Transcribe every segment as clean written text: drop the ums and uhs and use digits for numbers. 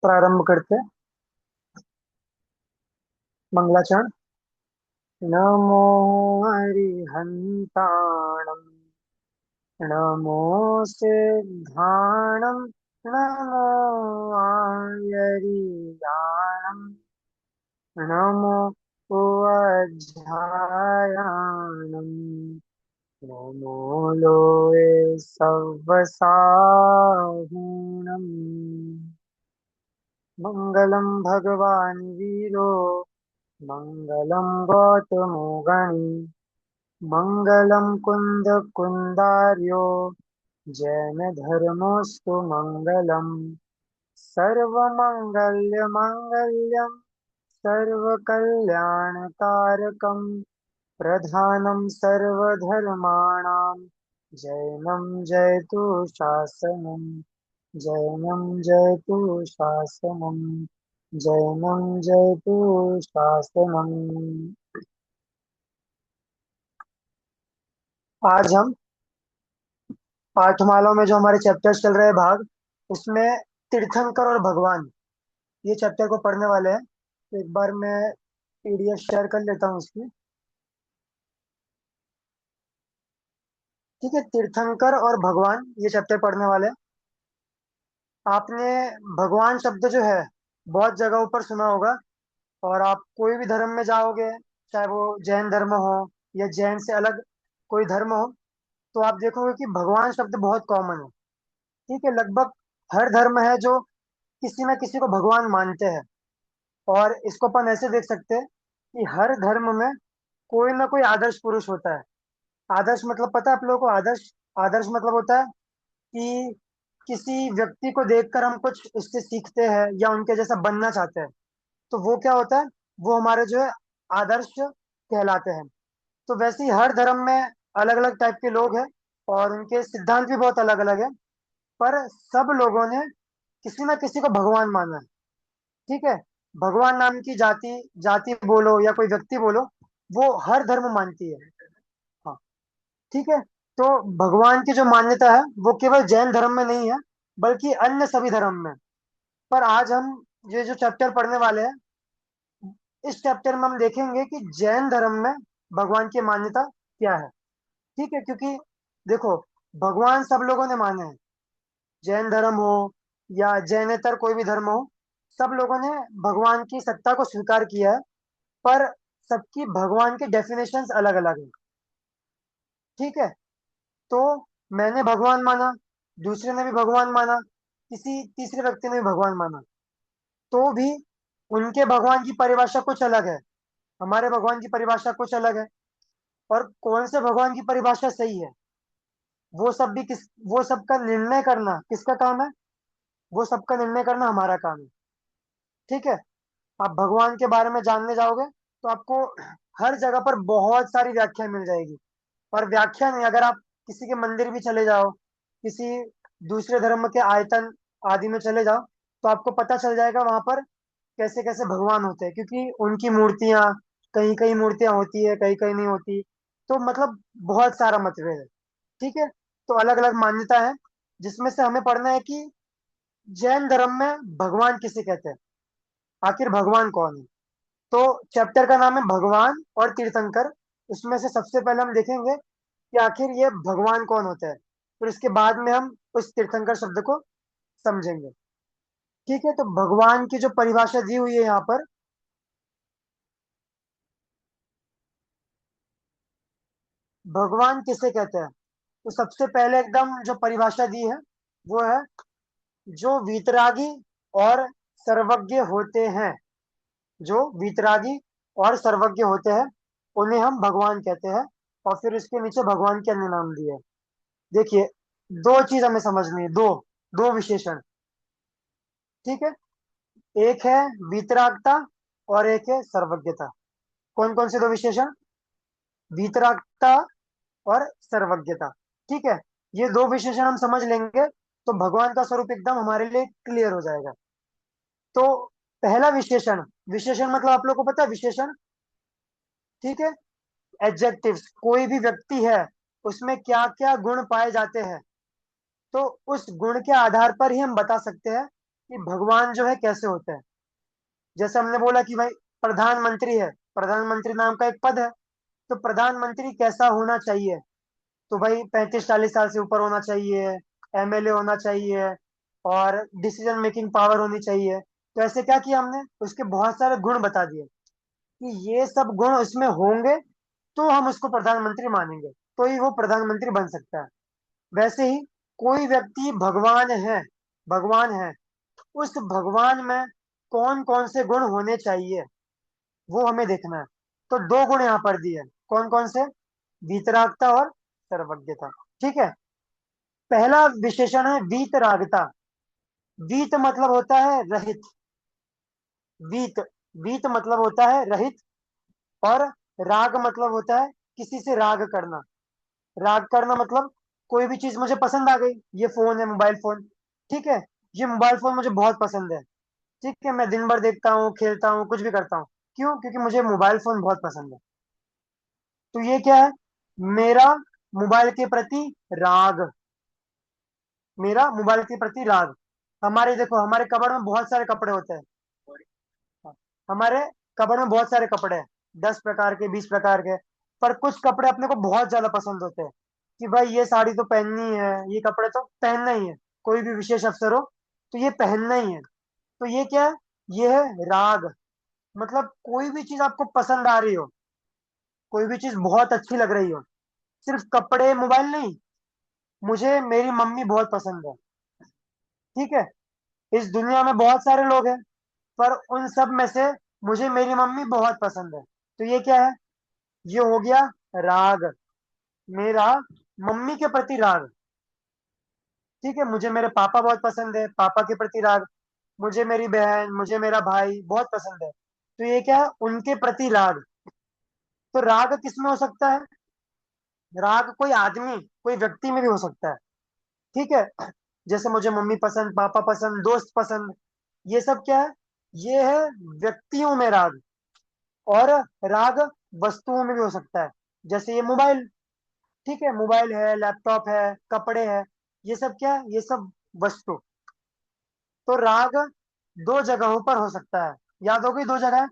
प्रारंभ करते हैं। मंगलाचरण। नमो हरिहंताणं, नमो सिद्धाणं, नमो आयरियाणं, नमो उवज्झायाणं, नमो लोये सव्वसाहुणम्। मङ्गलं भगवान् वीरो, मङ्गलं गौतमो गणी, मङ्गलं कुन्दकुन्दार्यो, जैनधर्मोऽस्तु मङ्गलम्। सर्वमङ्गल्यमाङ्गल्यं सर्वकल्याणकारकं, प्रधानं सर्वधर्माणां जैनं जयतु शासनम्, जैनं जयतु शासनम्, जैनं जयतु शासनम्। आज हम पाठमाला में जो हमारे चैप्टर्स चल रहे हैं भाग, उसमें तीर्थंकर और भगवान, ये चैप्टर को पढ़ने वाले हैं। तो एक बार मैं पीडीएफ शेयर कर लेता हूँ उसकी। ठीक है, तीर्थंकर और भगवान ये चैप्टर पढ़ने वाले हैं। आपने भगवान शब्द जो है बहुत जगहों पर सुना होगा, और आप कोई भी धर्म में जाओगे, चाहे वो जैन धर्म हो या जैन से अलग कोई धर्म हो, तो आप देखोगे कि भगवान शब्द बहुत कॉमन है। ठीक है, लगभग हर धर्म है जो किसी न किसी को भगवान मानते हैं। और इसको अपन ऐसे देख सकते हैं कि हर धर्म में कोई ना कोई आदर्श पुरुष होता है। आदर्श मतलब पता है आप लोगों को? आदर्श आदर्श मतलब होता है कि किसी व्यक्ति को देखकर हम कुछ उससे सीखते हैं या उनके जैसा बनना चाहते हैं। तो वो क्या होता है? वो हमारे जो है आदर्श कहलाते हैं। तो वैसे ही हर धर्म में अलग अलग टाइप के लोग हैं, और उनके सिद्धांत भी बहुत अलग अलग है। पर सब लोगों ने किसी ना किसी को भगवान माना है। ठीक है, भगवान नाम की जाति जाति बोलो या कोई व्यक्ति बोलो, वो हर धर्म मानती है। हाँ, ठीक है। तो भगवान की जो मान्यता है वो केवल जैन धर्म में नहीं है, बल्कि अन्य सभी धर्म में। पर आज हम ये जो चैप्टर पढ़ने वाले हैं, इस चैप्टर में हम देखेंगे कि जैन धर्म में भगवान की मान्यता क्या है। ठीक है, क्योंकि देखो, भगवान सब लोगों ने माने हैं। जैन धर्म हो या जैनेतर कोई भी धर्म हो, सब लोगों ने भगवान की सत्ता को स्वीकार किया है। पर सबकी भगवान के डेफिनेशंस अलग अलग हैं। ठीक है, तो मैंने भगवान माना, दूसरे ने भी भगवान माना, किसी तीसरे व्यक्ति ने भी भगवान माना, तो भी उनके भगवान की परिभाषा कुछ अलग है, हमारे भगवान की परिभाषा कुछ अलग है। और कौन से भगवान की परिभाषा सही है, वो सबका निर्णय करना किसका काम है? वो सबका निर्णय करना हमारा काम है। ठीक है, आप भगवान के बारे में जानने जाओगे तो आपको हर जगह पर बहुत सारी व्याख्या मिल जाएगी। और व्याख्या नहीं, अगर आप किसी के मंदिर भी चले जाओ, किसी दूसरे धर्म के आयतन आदि में चले जाओ, तो आपको पता चल जाएगा वहां पर कैसे कैसे भगवान होते हैं, क्योंकि उनकी मूर्तियां, कहीं कहीं मूर्तियां होती है, कहीं कहीं नहीं होती। तो मतलब बहुत सारा मतभेद है। ठीक है, तो अलग अलग मान्यता है, जिसमें से हमें पढ़ना है कि जैन धर्म में भगवान किसे कहते हैं, आखिर भगवान कौन है। तो चैप्टर का नाम है भगवान और तीर्थंकर। उसमें से सबसे पहले हम देखेंगे कि आखिर ये भगवान कौन होता है, फिर इसके बाद में हम उस तीर्थंकर शब्द को समझेंगे। ठीक है, तो भगवान की जो परिभाषा दी हुई है यहाँ पर, भगवान किसे कहते हैं, तो सबसे पहले एकदम जो परिभाषा दी है वो है, जो वीतरागी और सर्वज्ञ होते हैं। जो वीतरागी और सर्वज्ञ होते हैं, उन्हें हम भगवान कहते हैं। और फिर इसके नीचे भगवान के अन्य नाम दिए हैं। देखिए, दो चीज हमें समझनी है, दो दो विशेषण। ठीक है, एक है वीतरागता और एक है सर्वज्ञता। कौन कौन से दो विशेषण? वीतरागता और सर्वज्ञता। ठीक है, ये दो विशेषण हम समझ लेंगे तो भगवान का स्वरूप एकदम हमारे लिए क्लियर हो जाएगा। तो पहला विशेषण, विशेषण मतलब आप लोग को पता है विशेषण? ठीक है, एडजेक्टिव्स, कोई भी व्यक्ति है उसमें क्या क्या गुण पाए जाते हैं, तो उस गुण के आधार पर ही हम बता सकते हैं कि भगवान जो है कैसे होते हैं। जैसे हमने बोला कि भाई प्रधानमंत्री है, प्रधानमंत्री नाम का एक पद है, तो प्रधानमंत्री कैसा होना चाहिए, तो भाई 35-40 साल से ऊपर होना चाहिए, एमएलए होना चाहिए, और डिसीजन मेकिंग पावर होनी चाहिए। तो ऐसे क्या किया हमने, उसके बहुत सारे गुण बता दिए कि ये सब गुण उसमें होंगे तो हम उसको प्रधानमंत्री मानेंगे, तो ही वो प्रधानमंत्री बन सकता है। वैसे ही कोई व्यक्ति भगवान है, भगवान है, उस भगवान में कौन कौन से गुण होने चाहिए वो हमें देखना है। तो दो गुण यहाँ पर दिए, कौन कौन से, वीतरागता और सर्वज्ञता। ठीक है। पहला विशेषण है वीतरागता। वीत मतलब होता है रहित, वीत, वीत मतलब होता है रहित, और राग मतलब होता है किसी से राग करना। राग करना मतलब कोई भी चीज मुझे पसंद आ गई, ये फोन है, मोबाइल फोन, ठीक है, ये मोबाइल फोन मुझे बहुत पसंद है, ठीक है, मैं दिन भर देखता हूँ, खेलता हूँ, कुछ भी करता हूँ, क्यों, क्योंकि मुझे मोबाइल फोन बहुत पसंद है। तो ये क्या है, मेरा मोबाइल के प्रति राग, मेरा मोबाइल के प्रति राग। हमारे देखो, हमारे कबड़ में बहुत सारे कपड़े होते हैं, हमारे कबड़ में बहुत सारे कपड़े हैं, 10 प्रकार के, 20 प्रकार के, पर कुछ कपड़े अपने को बहुत ज्यादा पसंद होते हैं कि भाई ये साड़ी तो पहननी है, ये कपड़े तो पहनना ही है, कोई भी विशेष अवसर हो तो ये पहनना ही है। तो ये क्या है, ये है राग। मतलब कोई भी चीज आपको पसंद आ रही हो, कोई भी चीज बहुत अच्छी लग रही हो, सिर्फ कपड़े मोबाइल नहीं, मुझे मेरी मम्मी बहुत पसंद है, ठीक है, इस दुनिया में बहुत सारे लोग हैं, पर उन सब में से मुझे मेरी मम्मी बहुत पसंद है। तो ये क्या है, ये हो गया राग, मेरा मम्मी के प्रति राग। ठीक है, मुझे मेरे पापा बहुत पसंद है, पापा के प्रति राग, मुझे मेरी बहन, मुझे मेरा भाई बहुत पसंद है, तो ये क्या है, उनके प्रति राग। तो राग किस में हो सकता है, राग कोई आदमी, कोई व्यक्ति में भी हो सकता है, ठीक है, जैसे मुझे मम्मी पसंद, पापा पसंद, दोस्त पसंद, ये सब क्या है, ये है व्यक्तियों में राग। और राग वस्तुओं में भी हो सकता है, जैसे ये मोबाइल, ठीक है, मोबाइल है, लैपटॉप है, कपड़े है, ये सब क्या है, ये सब वस्तु। तो राग दो जगहों पर हो सकता है, याद हो गई दो जगह,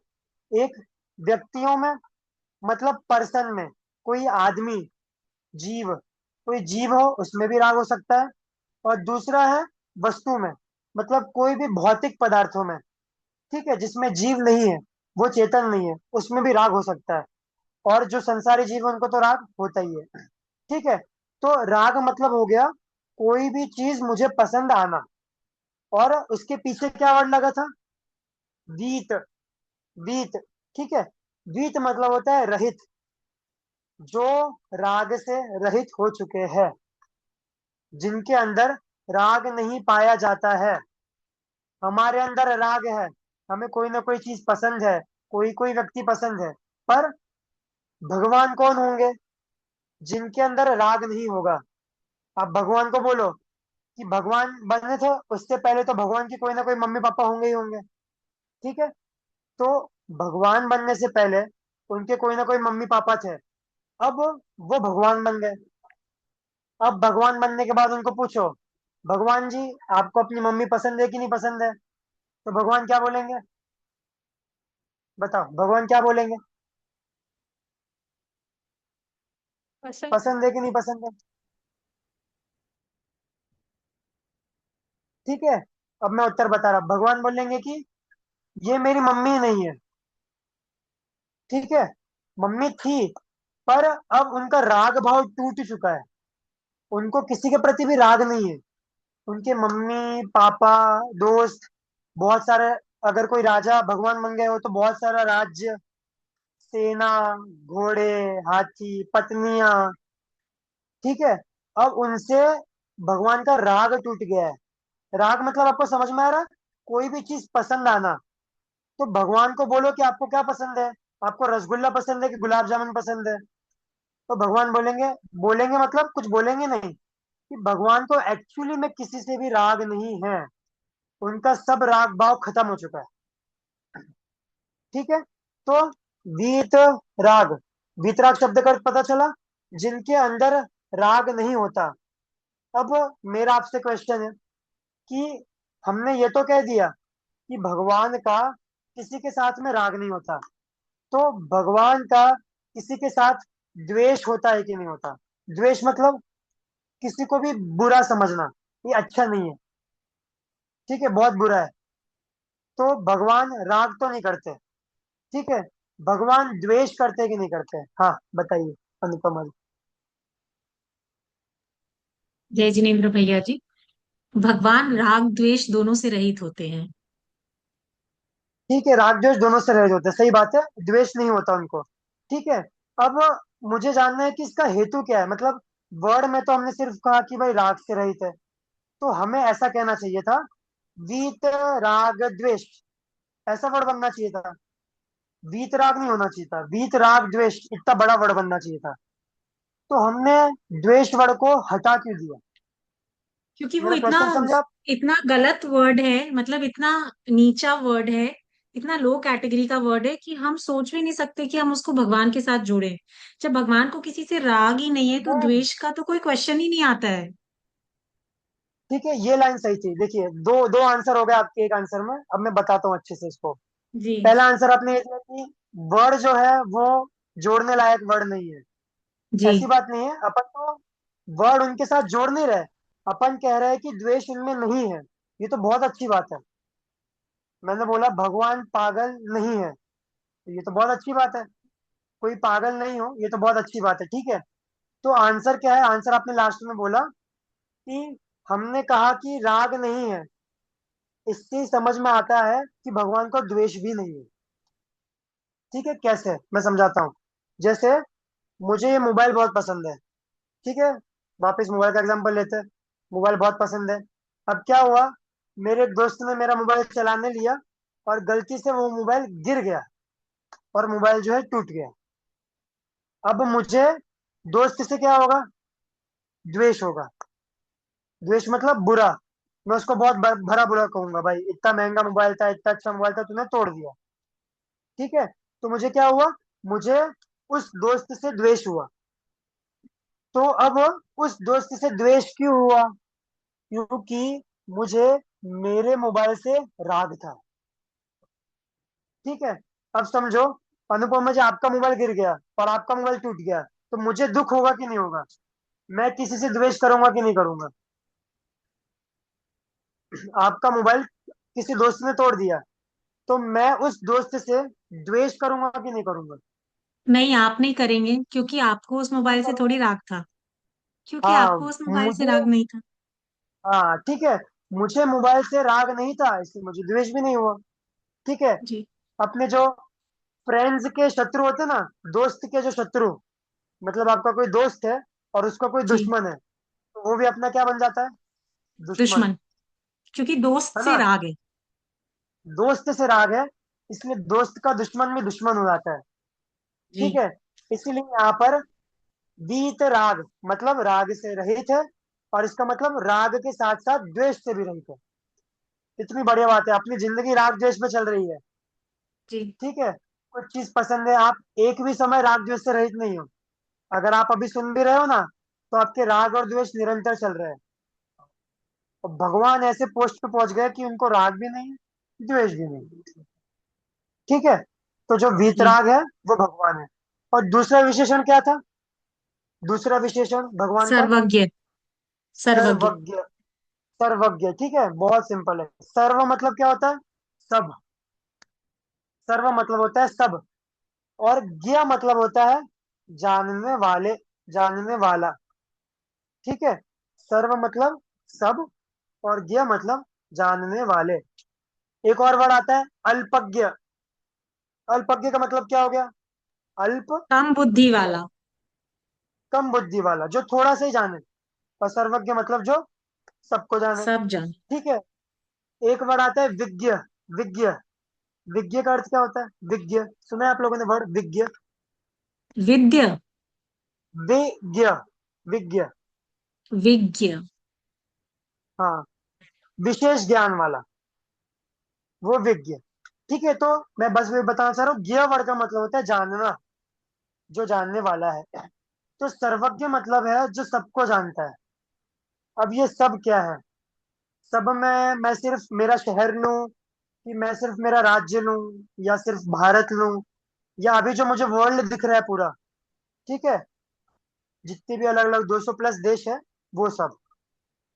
एक व्यक्तियों में, मतलब पर्सन में, कोई आदमी, जीव, कोई जीव हो उसमें भी राग हो सकता है, और दूसरा है वस्तु में, मतलब कोई भी भौतिक पदार्थों में, ठीक है, जिसमें जीव नहीं है, वो चेतन नहीं है, उसमें भी राग हो सकता है। और जो संसारी जीव है उनको तो राग होता ही है, ठीक है। तो राग मतलब हो गया कोई भी चीज मुझे पसंद आना, और उसके पीछे क्या वर्ड लगा था, वीत, वीत, ठीक है, वीत मतलब होता है रहित, जो राग से रहित हो चुके हैं, जिनके अंदर राग नहीं पाया जाता है। हमारे अंदर राग है, हमें कोई ना कोई चीज पसंद है, कोई कोई व्यक्ति पसंद है, पर भगवान कौन होंगे जिनके अंदर राग नहीं होगा। आप भगवान को बोलो कि भगवान बने थे, उससे पहले तो भगवान के कोई ना कोई मम्मी पापा होंगे ही होंगे, ठीक है। तो भगवान बनने से पहले उनके कोई ना कोई मम्मी पापा थे, अब वो भगवान बन गए। अब भगवान बनने के बाद उनको पूछो, भगवान जी आपको अपनी मम्मी पसंद है कि नहीं पसंद है, तो भगवान क्या बोलेंगे, बताओ भगवान क्या बोलेंगे, पसंद। पसंद है कि नहीं पसंद है, ठीक है। अब मैं उत्तर बता रहा हूं, भगवान बोलेंगे कि ये मेरी मम्मी नहीं है, ठीक है, मम्मी थी, पर अब उनका राग भाव टूट चुका है, उनको किसी के प्रति भी राग नहीं है, उनके मम्मी पापा, दोस्त, बहुत सारे, अगर कोई राजा भगवान बन गए हो तो बहुत सारा राज्य, सेना, घोड़े, हाथी, पत्नियां, ठीक है, अब उनसे भगवान का राग टूट गया है। राग मतलब आपको समझ में आ रहा है, कोई भी चीज पसंद आना। तो भगवान को बोलो कि आपको क्या पसंद है, आपको रसगुल्ला पसंद है कि गुलाब जामुन पसंद है, तो भगवान बोलेंगे, बोलेंगे मतलब कुछ बोलेंगे नहीं, कि भगवान को एक्चुअली में किसी से भी राग नहीं है, उनका सब राग भाव खत्म हो चुका है, ठीक है। तो वीत राग, वीतराग शब्द का अर्थ पता चला, जिनके अंदर राग नहीं होता। अब मेरा आपसे क्वेश्चन है कि हमने ये तो कह दिया कि भगवान का किसी के साथ में राग नहीं होता, तो भगवान का किसी के साथ द्वेष होता है कि नहीं होता? द्वेष मतलब किसी को भी बुरा समझना, ये अच्छा नहीं है, ठीक है, बहुत बुरा है। तो भगवान राग तो नहीं करते, ठीक है। भगवान द्वेष करते कि नहीं करते? हाँ बताइए अनुपमा जी। जय जिनेन्द्र भैया जी। भगवान राग द्वेष दोनों से रहित होते हैं। ठीक है, राग द्वेष दोनों से रहित होते हैं, सही बात है, द्वेष नहीं होता उनको, ठीक है। अब मुझे जानना है कि इसका हेतु क्या है, मतलब वर्ड में तो हमने सिर्फ कहा कि भाई राग से रहित है, तो हमें ऐसा कहना चाहिए था, वीत राग द्वेष, ऐसा वर्ड बनना चाहिए था। वीत राग नहीं होना चाहिए था, वीत राग द्वेष इतना बड़ा वर्ड बनना चाहिए था। तो हमने द्वेष वर्ड को हटा क्यों दिया? क्योंकि वो मेरा इतना क्वेश्चन समझे आप? इतना गलत वर्ड है, मतलब इतना नीचा वर्ड है, इतना लो कैटेगरी का वर्ड है कि हम सोच भी नहीं सकते कि हम उसको भगवान के साथ जोड़े। जब भगवान को किसी से राग ही नहीं है तो नहीं, द्वेष का तो कोई क्वेश्चन ही नहीं आता है। ठीक है, ये लाइन सही थी। देखिए, दो दो आंसर हो गए आपके एक आंसर में, अब मैं बताता हूँ अच्छे से इसको। जी। पहला आंसर आपने ये दिया कि वर्ड जो है वो जोड़ने लायक वर्ड नहीं है। जी। ऐसी बात नहीं है, अपन तो वर्ड उनके साथ जोड़ नहीं रहे, अपन कह रहे हैं कि द्वेष उनमें नहीं है। ये तो बहुत अच्छी बात है। मैंने बोला भगवान पागल नहीं है, तो ये तो बहुत अच्छी बात है। कोई पागल नहीं हो, ये तो बहुत अच्छी बात है, ठीक है। तो आंसर क्या है? आंसर आपने लास्ट में बोला कि हमने कहा कि राग नहीं है, इससे ही समझ में आता है कि भगवान को द्वेष भी नहीं है। ठीक है, कैसे मैं समझाता हूँ। जैसे मुझे ये मोबाइल बहुत पसंद है, ठीक है, वापस मोबाइल का एग्जांपल लेते हैं। मोबाइल बहुत पसंद है। अब क्या हुआ, मेरे एक दोस्त ने मेरा मोबाइल चलाने लिया और गलती से वो मोबाइल गिर गया और मोबाइल जो है टूट गया। अब मुझे दोस्त से क्या होगा? द्वेष होगा। द्वेष मतलब बुरा। मैं उसको बहुत भरा बुरा कहूंगा, भाई इतना महंगा मोबाइल था, इतना अच्छा मोबाइल था, तूने तोड़ दिया। ठीक है, तो मुझे क्या हुआ? मुझे उस दोस्त से द्वेष हुआ। तो अब उस दोस्त से द्वेष क्यों हुआ? क्योंकि मुझे मेरे मोबाइल से राग था। ठीक है, अब समझो, अनुपमा जी, आपका मोबाइल गिर गया और आपका मोबाइल टूट गया, तो मुझे दुख होगा कि नहीं होगा? मैं किसी से द्वेष करूंगा कि नहीं करूंगा? आपका मोबाइल किसी दोस्त ने तोड़ दिया, तो मैं उस दोस्त से द्वेष करूंगा कि नहीं करूंगा? नहीं, आप नहीं करेंगे क्योंकि आपको उस क्यों मोबाइल से करूंगा? थोड़ी राग था। क्योंकि हाँ आपको उस मोबाइल से मुझे, राग नहीं था। हाँ ठीक है, मुझे मोबाइल से राग नहीं था, इसलिए मुझे द्वेष भी नहीं हुआ। ठीक है। जी। अपने जो फ्रेंड्स के शत्रु होते ना, दोस्त के जो शत्रु, मतलब आपका कोई दोस्त है और उसका कोई जी। दुश्मन है, तो वो भी अपना क्या बन जाता है? दुश्मन। दुश्मन। क्योंकि दोस्त है से ना? राग है। दोस्त से राग है, इसलिए दोस्त का दुश्मन भी दुश्मन हो जाता है। ठीक जी। है, इसीलिए यहाँ पर वीत राग मतलब राग से रहित है, और इसका मतलब राग के साथ साथ द्वेष से भी रहित है। इतनी बढ़िया बात है, अपनी जिंदगी राग द्वेष में चल रही है। जी। ठीक है, कुछ चीज पसंद है, आप एक भी समय राग द्वेष से रहित नहीं हो। अगर आप अभी सुन भी रहे हो ना, तो आपके राग और द्वेष निरंतर चल रहे हैं। और भगवान ऐसे पोस्ट पे पहुंच गए कि उनको राग भी नहीं है, द्वेष भी नहीं। ठीक है, तो जो जी। वीतराग है वो भगवान है। और दूसरा विशेषण क्या था? दूसरा विशेषण भगवान का सर्वज्ञ। सर्वज्ञ। सर्वज्ञ। सर्वज्ञ, ठीक है, बहुत सिंपल है। सर्व मतलब क्या होता है? सब। सर्व मतलब होता है सब, और ज्ञ मतलब होता है जानने वाले, जानने वाला। ठीक है, सर्व मतलब सब, और ज्ञ मतलब जानने वाले। एक और वर्ड आता है अल्पज्ञ। अल्पज्ञ का मतलब क्या हो गया? अल्प कम बुद्धि ज्ञ, वाला। कम बुद्धि वाला, जो थोड़ा सा ही जाने। और सर्वज्ञ मतलब जो सबको जाने। सब जान। ठीक है, एक वर्ड आता है विज्ञ। विज्ञ। विज्ञ का अर्थ क्या होता है? विज्ञ, सुना है आप लोगों ने वर्ड विज्ञ? विद्य। विज्ञ। विज्ञ। विज्ञ। हाँ, विशेष ज्ञान वाला, वो विज्ञ। ठीक है, तो मैं बस वही बताना चाह रहा हूँ, ज्ञ वर्ड का मतलब होता है जानना, जो जानने वाला है। तो सर्वज्ञ मतलब है जो सबको जानता है। अब ये सब क्या है? सब में मैं सिर्फ मेरा शहर लूं, कि मैं सिर्फ मेरा राज्य लूं, या सिर्फ भारत लूं, या अभी जो मुझे वर्ल्ड दिख रहा है पूरा, ठीक है, जितने भी अलग अलग 200 प्लस देश है, वो सब।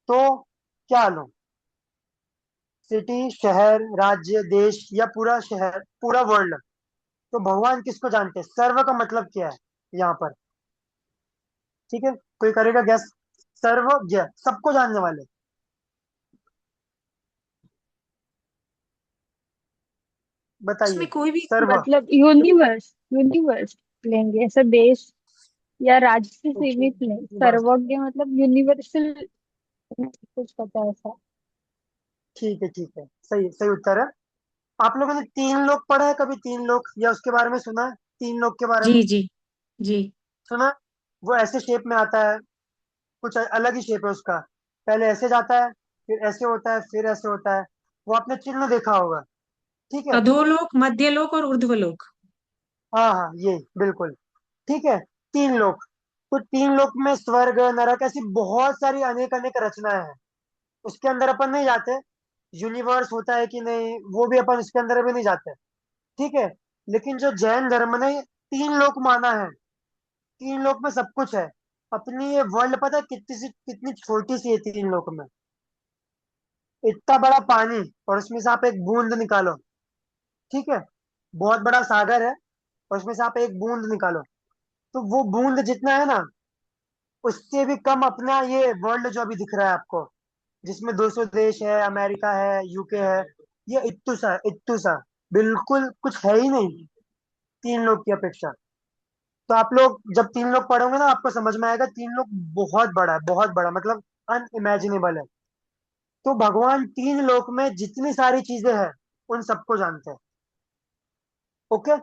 तो क्या लूं? सिटी, शहर, राज्य, देश, या पूरा शहर, पूरा वर्ल्ड? तो भगवान किसको जानते हैं? सर्व का मतलब क्या है यहाँ पर? ठीक है, कोई करेगा गैस? सर्वज्ञ, सबको जानने वाले। बताइए। उसमें कोई भी सर्व। मतलब यूनिवर्स, यूनिवर्स लेंगे, ऐसा देश या राज्य से सीमित नहीं, बस। सर्वज्ञ मतलब यूनिवर्सल। कुछ पता है ऐसा? ठीक है, ठीक है, सही सही उत्तर है। आप लोगों ने तीन लोग पढ़ा है कभी? तीन लोग या उसके बारे में सुना है? तीन लोग के बारे जी में जी जी। सुना? वो ऐसे शेप में आता है, कुछ अलग ही शेप है उसका। पहले ऐसे जाता है, फिर ऐसे होता है, फिर ऐसे होता है। वो आपने चिन्ह देखा होगा, ठीक है। अधोलोक, मध्यलोक और ऊर्ध्वलोक। हाँ हाँ, ये बिल्कुल ठीक है। तीन लोक। तो तीन लोक में स्वर्ग, नरक, ऐसी बहुत सारी अनेक अनेक रचनाएं हैं। उसके अंदर अपन नहीं जाते। यूनिवर्स होता है कि नहीं, वो भी अपन उसके अंदर भी नहीं जाते, ठीक है। लेकिन जो जैन धर्म ने तीन लोक माना है, तीन लोक में सब कुछ है। अपनी ये वर्ल्ड पता है कितनी छोटी सी है तीन लोक में? इतना बड़ा पानी, और उसमें से आप एक बूंद निकालो, ठीक है। बहुत बड़ा सागर है, और उसमें से आप एक बूंद निकालो, तो वो बूंद जितना है ना, उससे भी कम अपना ये वर्ल्ड जो अभी दिख रहा है आपको, जिसमें 200 देश है, अमेरिका है, यूके है। ये इत्तू सा है, इत्तू सा। बिल्कुल कुछ है ही नहीं तीन लोग की अपेक्षा। तो आप लोग जब तीन लोग पढ़ोगे ना, आपको समझ में आएगा तीन लोग बहुत बड़ा है, बहुत बड़ा मतलब अनइमेजिनेबल है। तो भगवान तीन लोक में जितनी सारी चीजें हैं, उन सबको जानते हैं। ओके,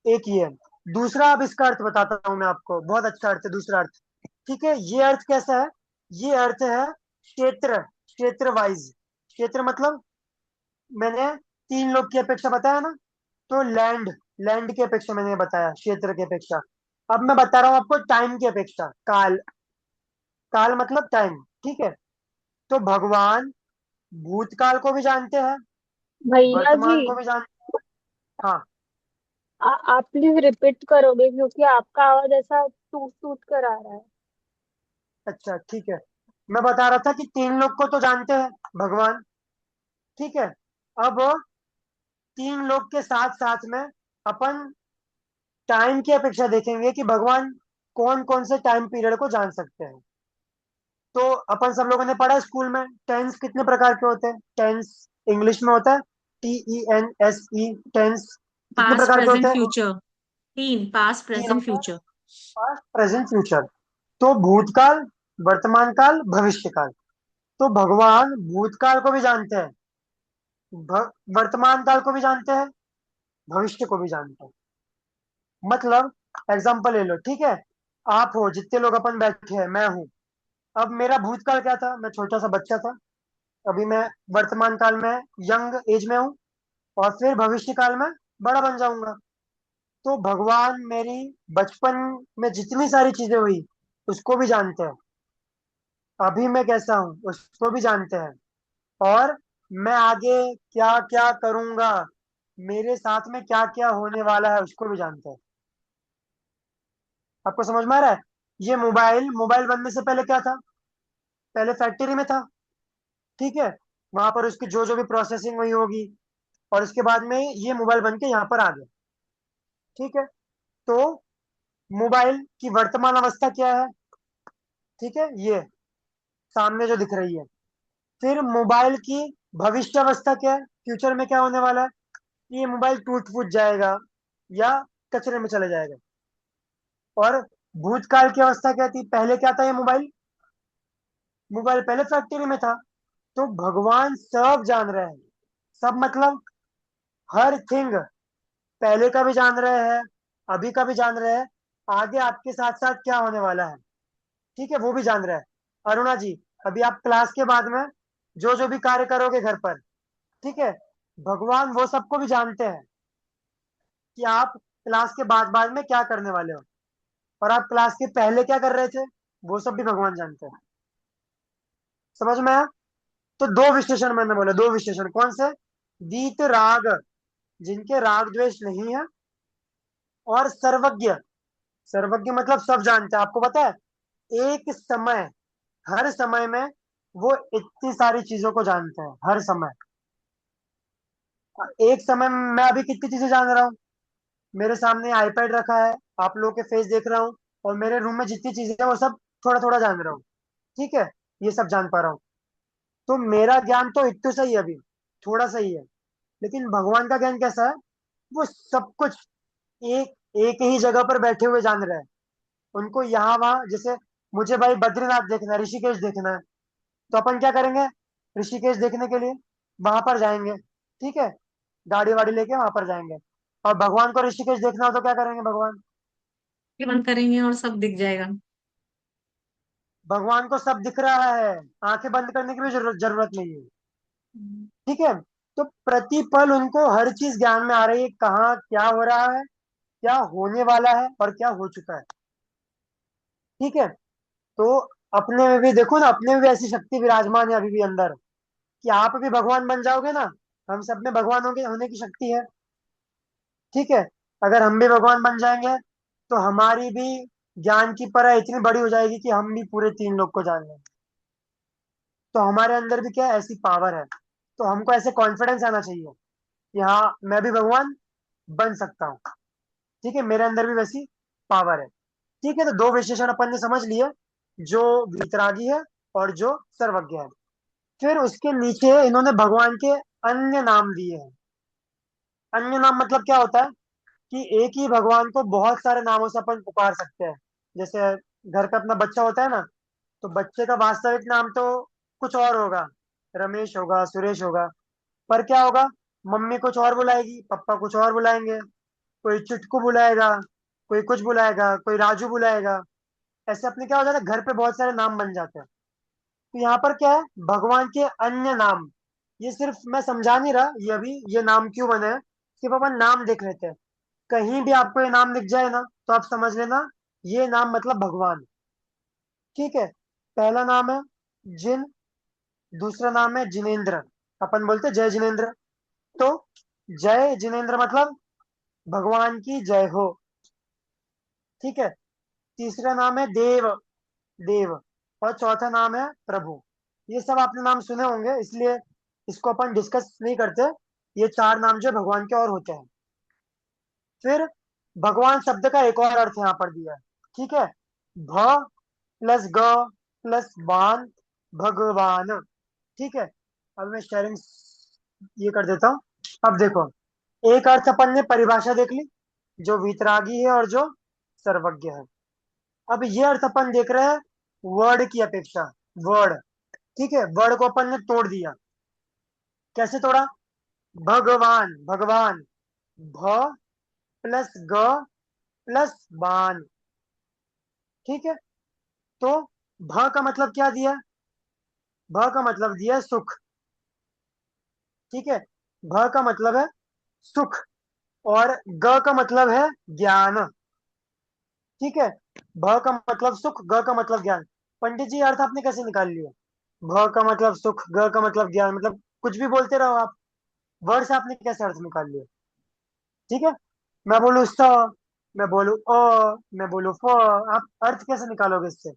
एक ये है। दूसरा, अब इसका अर्थ बताता हूं मैं आपको, बहुत अच्छा अर्थ है दूसरा अर्थ। ठीक है, ये अर्थ कैसा है? ये अर्थ है क्षेत्र, क्षेत्र वाइज। क्षेत्र मतलब, मैंने तीन लोग की अपेक्षा बताया ना, तो लैंड, लैंड की अपेक्षा मैंने बताया, क्षेत्र की अपेक्षा। अब मैं बता रहा हूँ आपको टाइम की अपेक्षा, काल। काल मतलब टाइम, ठीक है। तो भगवान भूतकाल को भी जानते हैं, भैया जी, वर्तमान को भी जानते हैं। हाँ। आप प्लीज रिपीट करोगे क्योंकि आपका आवाज ऐसा टूट टूट कर आ रहा है। अच्छा, ठीक है। मैं बता रहा था कि तीन लोग को तो जानते हैं भगवान, ठीक है। अब तीन लोग के साथ साथ में अपन टाइम की अपेक्षा देखेंगे कि भगवान कौन कौन से टाइम पीरियड को जान सकते हैं। तो अपन सब लोगों ने पढ़ा स्कूल में, टेंस कितने प्रकार के होते हैं? टेंस इंग्लिश में होता है TENSE, टेंस। कितने पास्ट प्रकार के होते प्रेजेंट हैं? फ्यूचर। तीन, पास्ट तीन प्रेजेंट होते हैं, फ्यूचर। Past, present, future. तो भूतकाल, वर्तमान काल, भविष्य काल। तो भगवान भूतकाल को भी जानते हैं, वर्तमान काल को भी जानते हैं, भविष्य को भी जानते हैं। मतलब, एग्जाम्पल ले लो, ठीक है। आप हो, जितने लोग अपन बैठे हैं, मैं हूं। अब मेरा भूतकाल क्या था? मैं छोटा सा बच्चा था। अभी मैं वर्तमान काल में यंग एज में हूँ, और फिर भविष्य काल में बड़ा बन जाऊंगा। तो भगवान मेरी बचपन में जितनी सारी चीजें हुई, उसको भी जानते हैं। अभी मैं कैसा हूँ, उसको भी जानते हैं। और मैं आगे क्या क्या करूंगा, मेरे साथ में क्या क्या होने वाला है, उसको भी जानते हैं। आपको समझ में आ रहा है? ये मोबाइल, मोबाइल बनने से पहले क्या था? पहले फैक्ट्री में था, ठीक है। वहां पर उसकी जो जो भी प्रोसेसिंग हुई होगी, और उसके बाद में ये मोबाइल बन के यहाँ पर आ गया, ठीक है। तो मोबाइल की वर्तमान अवस्था क्या है? ठीक है, ये सामने जो दिख रही है। फिर मोबाइल की भविष्य अवस्था क्या है? फ्यूचर में क्या होने वाला है? ये मोबाइल टूट फूट जाएगा, या कचरे में चले जाएगा। और भूतकाल की अवस्था क्या थी? पहले क्या था ये मोबाइल? मोबाइल पहले फैक्ट्री में था। तो भगवान सब जान रहे हैं। सब मतलब हर थिंग, पहले का भी जान रहे हैं, अभी का भी जान रहे हैं, आगे आपके साथ साथ क्या होने वाला है, ठीक है, वो भी जान रहे हैं। अरुणा जी, अभी आप क्लास के बाद में जो जो भी कार्य करोगे घर पर, ठीक है, भगवान वो सबको भी जानते हैं कि आप क्लास के बाद बाद में क्या करने वाले हो, और आप क्लास के पहले क्या कर रहे थे, वो सब भी भगवान जानते हैं। समझ में आया? तो दो विशेषण मैंने बोले, दो विशेषण कौन से? वीत राग, जिनके राग द्वेष नहीं है, और सर्वज्ञ। सर्वज्ञ मतलब सब जानते हैं, आपको पता है एक समय, हर समय में वो इतनी सारी चीजों को जानते हैं, हर समय। एक समय में मैं अभी कितनी चीजें जान रहा हूँ, मेरे सामने आईपैड रखा है, आप लोगों के फेस देख रहा हूँ, और मेरे रूम में जितनी चीजें हैं वो सब थोड़ा थोड़ा जान रहा हूँ। ठीक है, ये सब जान पा रहा हूँ। तो मेरा ज्ञान तो इतना सही है अभी, थोड़ा सही है। लेकिन भगवान का ज्ञान कैसा है? वो सब कुछ एक एक ही जगह पर बैठे हुए जान रहे हैं। उनको यहाँ वहां, जैसे मुझे भाई बद्रीनाथ देखना है, ऋषिकेश देखना है, तो अपन क्या करेंगे? ऋषिकेश देखने के लिए वहां पर जाएंगे, ठीक है, गाड़ी वाड़ी लेके वहां पर जाएंगे। और भगवान को ऋषिकेश देखना हो तो क्या करेंगे भगवान? ये बंद करेंगे और सब दिख जाएगा। भगवान को सब दिख रहा है, आंखें बंद करने की भी जरूरत नहीं है। हम्म। ठीक है, तो प्रतिपल उनको हर चीज ज्ञान में आ रही है, कहाँ क्या हो रहा है, क्या होने वाला है, और क्या हो चुका है। ठीक है, तो अपने में भी देखो ना, अपने में भी ऐसी शक्ति विराजमान है अभी भी अंदर, कि आप भी भगवान बन जाओगे ना। हम सब में भगवान होने की शक्ति है। ठीक है, अगर हम भी भगवान बन जाएंगे तो हमारी भी ज्ञान की परह इतनी बड़ी हो जाएगी कि हम भी पूरे तीन लोग को जान लेंगे। तो हमारे अंदर भी क्या है, ऐसी पावर है। तो हमको ऐसे कॉन्फिडेंस आना चाहिए कि हाँ, मैं भी भगवान बन सकता हूँ। ठीक है, मेरे अंदर भी वैसी पावर है। ठीक है, तो दो विशेषण अपन ने समझ लिए, जो वीतरागी है और जो सर्वज्ञ है। फिर उसके नीचे इन्होंने भगवान के अन्य नाम दिए हैं। अन्य नाम मतलब क्या होता है? कि एक ही भगवान को बहुत सारे नामों से अपन पुकार सकते हैं। जैसे घर का अपना बच्चा होता है ना, तो बच्चे का वास्तविक नाम तो कुछ और होगा, रमेश होगा, सुरेश होगा। पर क्या होगा, मम्मी कुछ और बुलाएगी, पापा कुछ और बुलाएंगे, कोई चुटकू बुलाएगा, कोई कुछ बुलाएगा, कोई राजू बुलाएगा। ऐसे अपने क्या हो जाता है, घर पे बहुत सारे नाम बन जाते हैं। तो यहाँ पर क्या है, भगवान के अन्य नाम। ये सिर्फ मैं समझा नहीं रहा, ये अभी ये नाम क्यों बने हैं, सिर्फ अपन नाम देख लेते हैं। कहीं भी आपको ये नाम दिख जाए ना, तो आप समझ लेना ये नाम मतलब भगवान। ठीक है, पहला नाम है जिन, दूसरा नाम है जिनेन्द्र। अपन बोलते हैं जय जिनेन्द्र। तो जय जिनेन्द्र मतलब भगवान की जय हो। ठीक है, तीसरा नाम है देव, देव। और चौथा नाम है प्रभु। ये सब आपने नाम सुने होंगे, इसलिए इसको अपन डिस्कस नहीं करते। ये चार नाम जो है भगवान के और होते हैं। फिर भगवान शब्द का एक और अर्थ यहाँ पर दिया है। ठीक है, भ प्लस ग प्लस वान, भगवान। ठीक है, अब मैं शेयरिंग ये कर देता हूँ। अब देखो, एक अर्थ अपन ने परिभाषा देख ली, जो वीतरागी है और जो सर्वज्ञ है। अब ये अर्थ अपन देख रहे हैं वर्ड की अपेक्षा, वर्ड। ठीक है, वर्ड को अपन ने तोड़ दिया। कैसे तोड़ा? भगवान, भगवान, भ प्लस ग प्लस वान। ठीक है, तो भ का मतलब क्या दिया? भ का मतलब दिया है सुख। ठीक है, भ का मतलब है सुख, और ग का मतलब है ज्ञान। ठीक है, भ का मतलब सुख, ग का मतलब ज्ञान। पंडित जी, अर्थ आपने कैसे निकाल लिया? भ का मतलब सुख, ग का मतलब ज्ञान, मतलब कुछ भी बोलते रहो आप, वर्ड से आपने कैसे अर्थ निकाल लिया? ठीक है, मैं बोलू स, मैं बोलू अ, मैं बोलू फ, आप अर्थ कैसे निकालोगे इससे?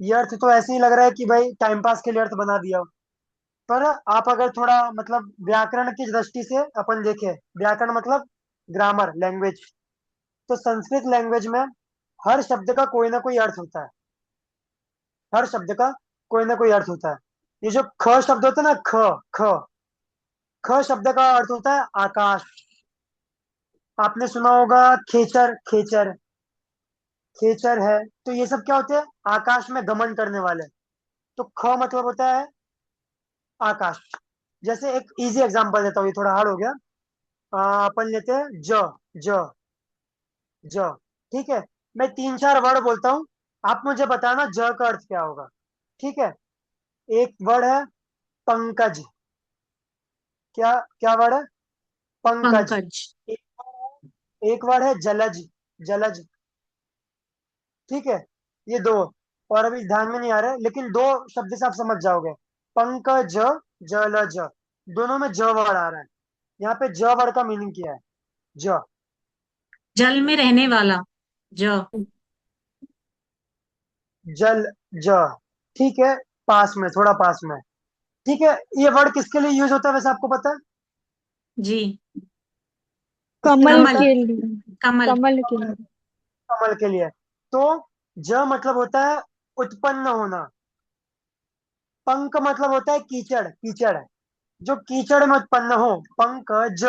ये अर्थ तो ऐसे ही लग रहा है कि भाई टाइम पास के लिए अर्थ बना दिया हो। पर आप अगर थोड़ा मतलब व्याकरण की दृष्टि से अपन देखें, व्याकरण मतलब ग्रामर, लैंग्वेज, तो संस्कृत लैंग्वेज में हर शब्द का कोई ना कोई अर्थ होता है। हर शब्द का कोई ना कोई अर्थ होता है। ये जो ख शब्द होता है ना, ख, ख, ख शब्द का अर्थ होता है आकाश। आपने सुना होगा खेचर, खेचर, खेचर है। तो ये सब क्या होते हैं? आकाश में गमन करने वाले। तो ख मतलब होता है आकाश। जैसे एक इजी एग्जांपल देता हूँ, ये थोड़ा हार्ड हो गया। अपन लेते हैं ज, ज, ज। ठीक है, मैं तीन चार वर्ड बोलता हूँ, आप मुझे बताना ज का अर्थ क्या होगा। ठीक है, एक वर्ड है पंकज। क्या क्या वर्ड है? पंकज। पंकज। एक एक वर्ड है जलज, जलज। ठीक है, ये दो। और अभी ध्यान में नहीं आ रहा है, लेकिन दो शब्द से आप समझ जाओगे। पंकज, जलज, दोनों में ज वर्ड आ रहा है। यहाँ पे ज वर्ड का मीनिंग क्या है? ज, जल में रहने वाला। ज। जल, ज। ठीक है, पास में, थोड़ा पास में। ठीक है, ये वर्ड किसके लिए यूज होता है वैसे आपको पता है? जी। इसके लिए कमल कमल। होता है के लिए। कमल। कमल के कमल, लिए। कमल के लिए। तो ज मतलब होता है उत्पन्न होना। पंक मतलब होता है कीचड़, कीचड़, जो कीचड़ में उत्पन्न हो। पंकज,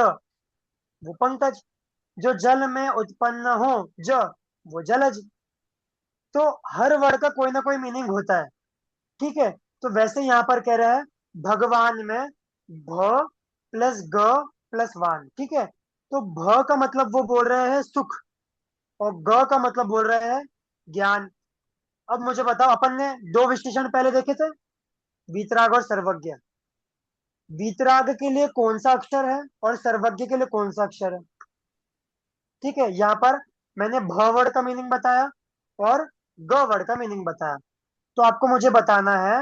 वो पंकज। जो जल में उत्पन्न हो, ज, वो जलज। तो हर वर्ड का कोई ना कोई मीनिंग होता है। ठीक है, तो वैसे यहाँ पर कह रहा है भगवान में भ प्लस ग प्लस वान। ठीक है, तो भ का मतलब वो बोल रहे हैं सुख, और ग का मतलब बोल रहे हैं ज्ञान। अब मुझे बताओ, अपन ने दो विशेषण पहले देखे थे, वीतराग और सर्वज्ञ। वीतराग के लिए कौन सा अक्षर है और सर्वज्ञ के लिए कौन सा अक्षर है? ठीक है, यहाँ पर मैंने भ वर्ड का मीनिंग बताया और ग वर्ड का मीनिंग बताया। तो आपको मुझे बताना है,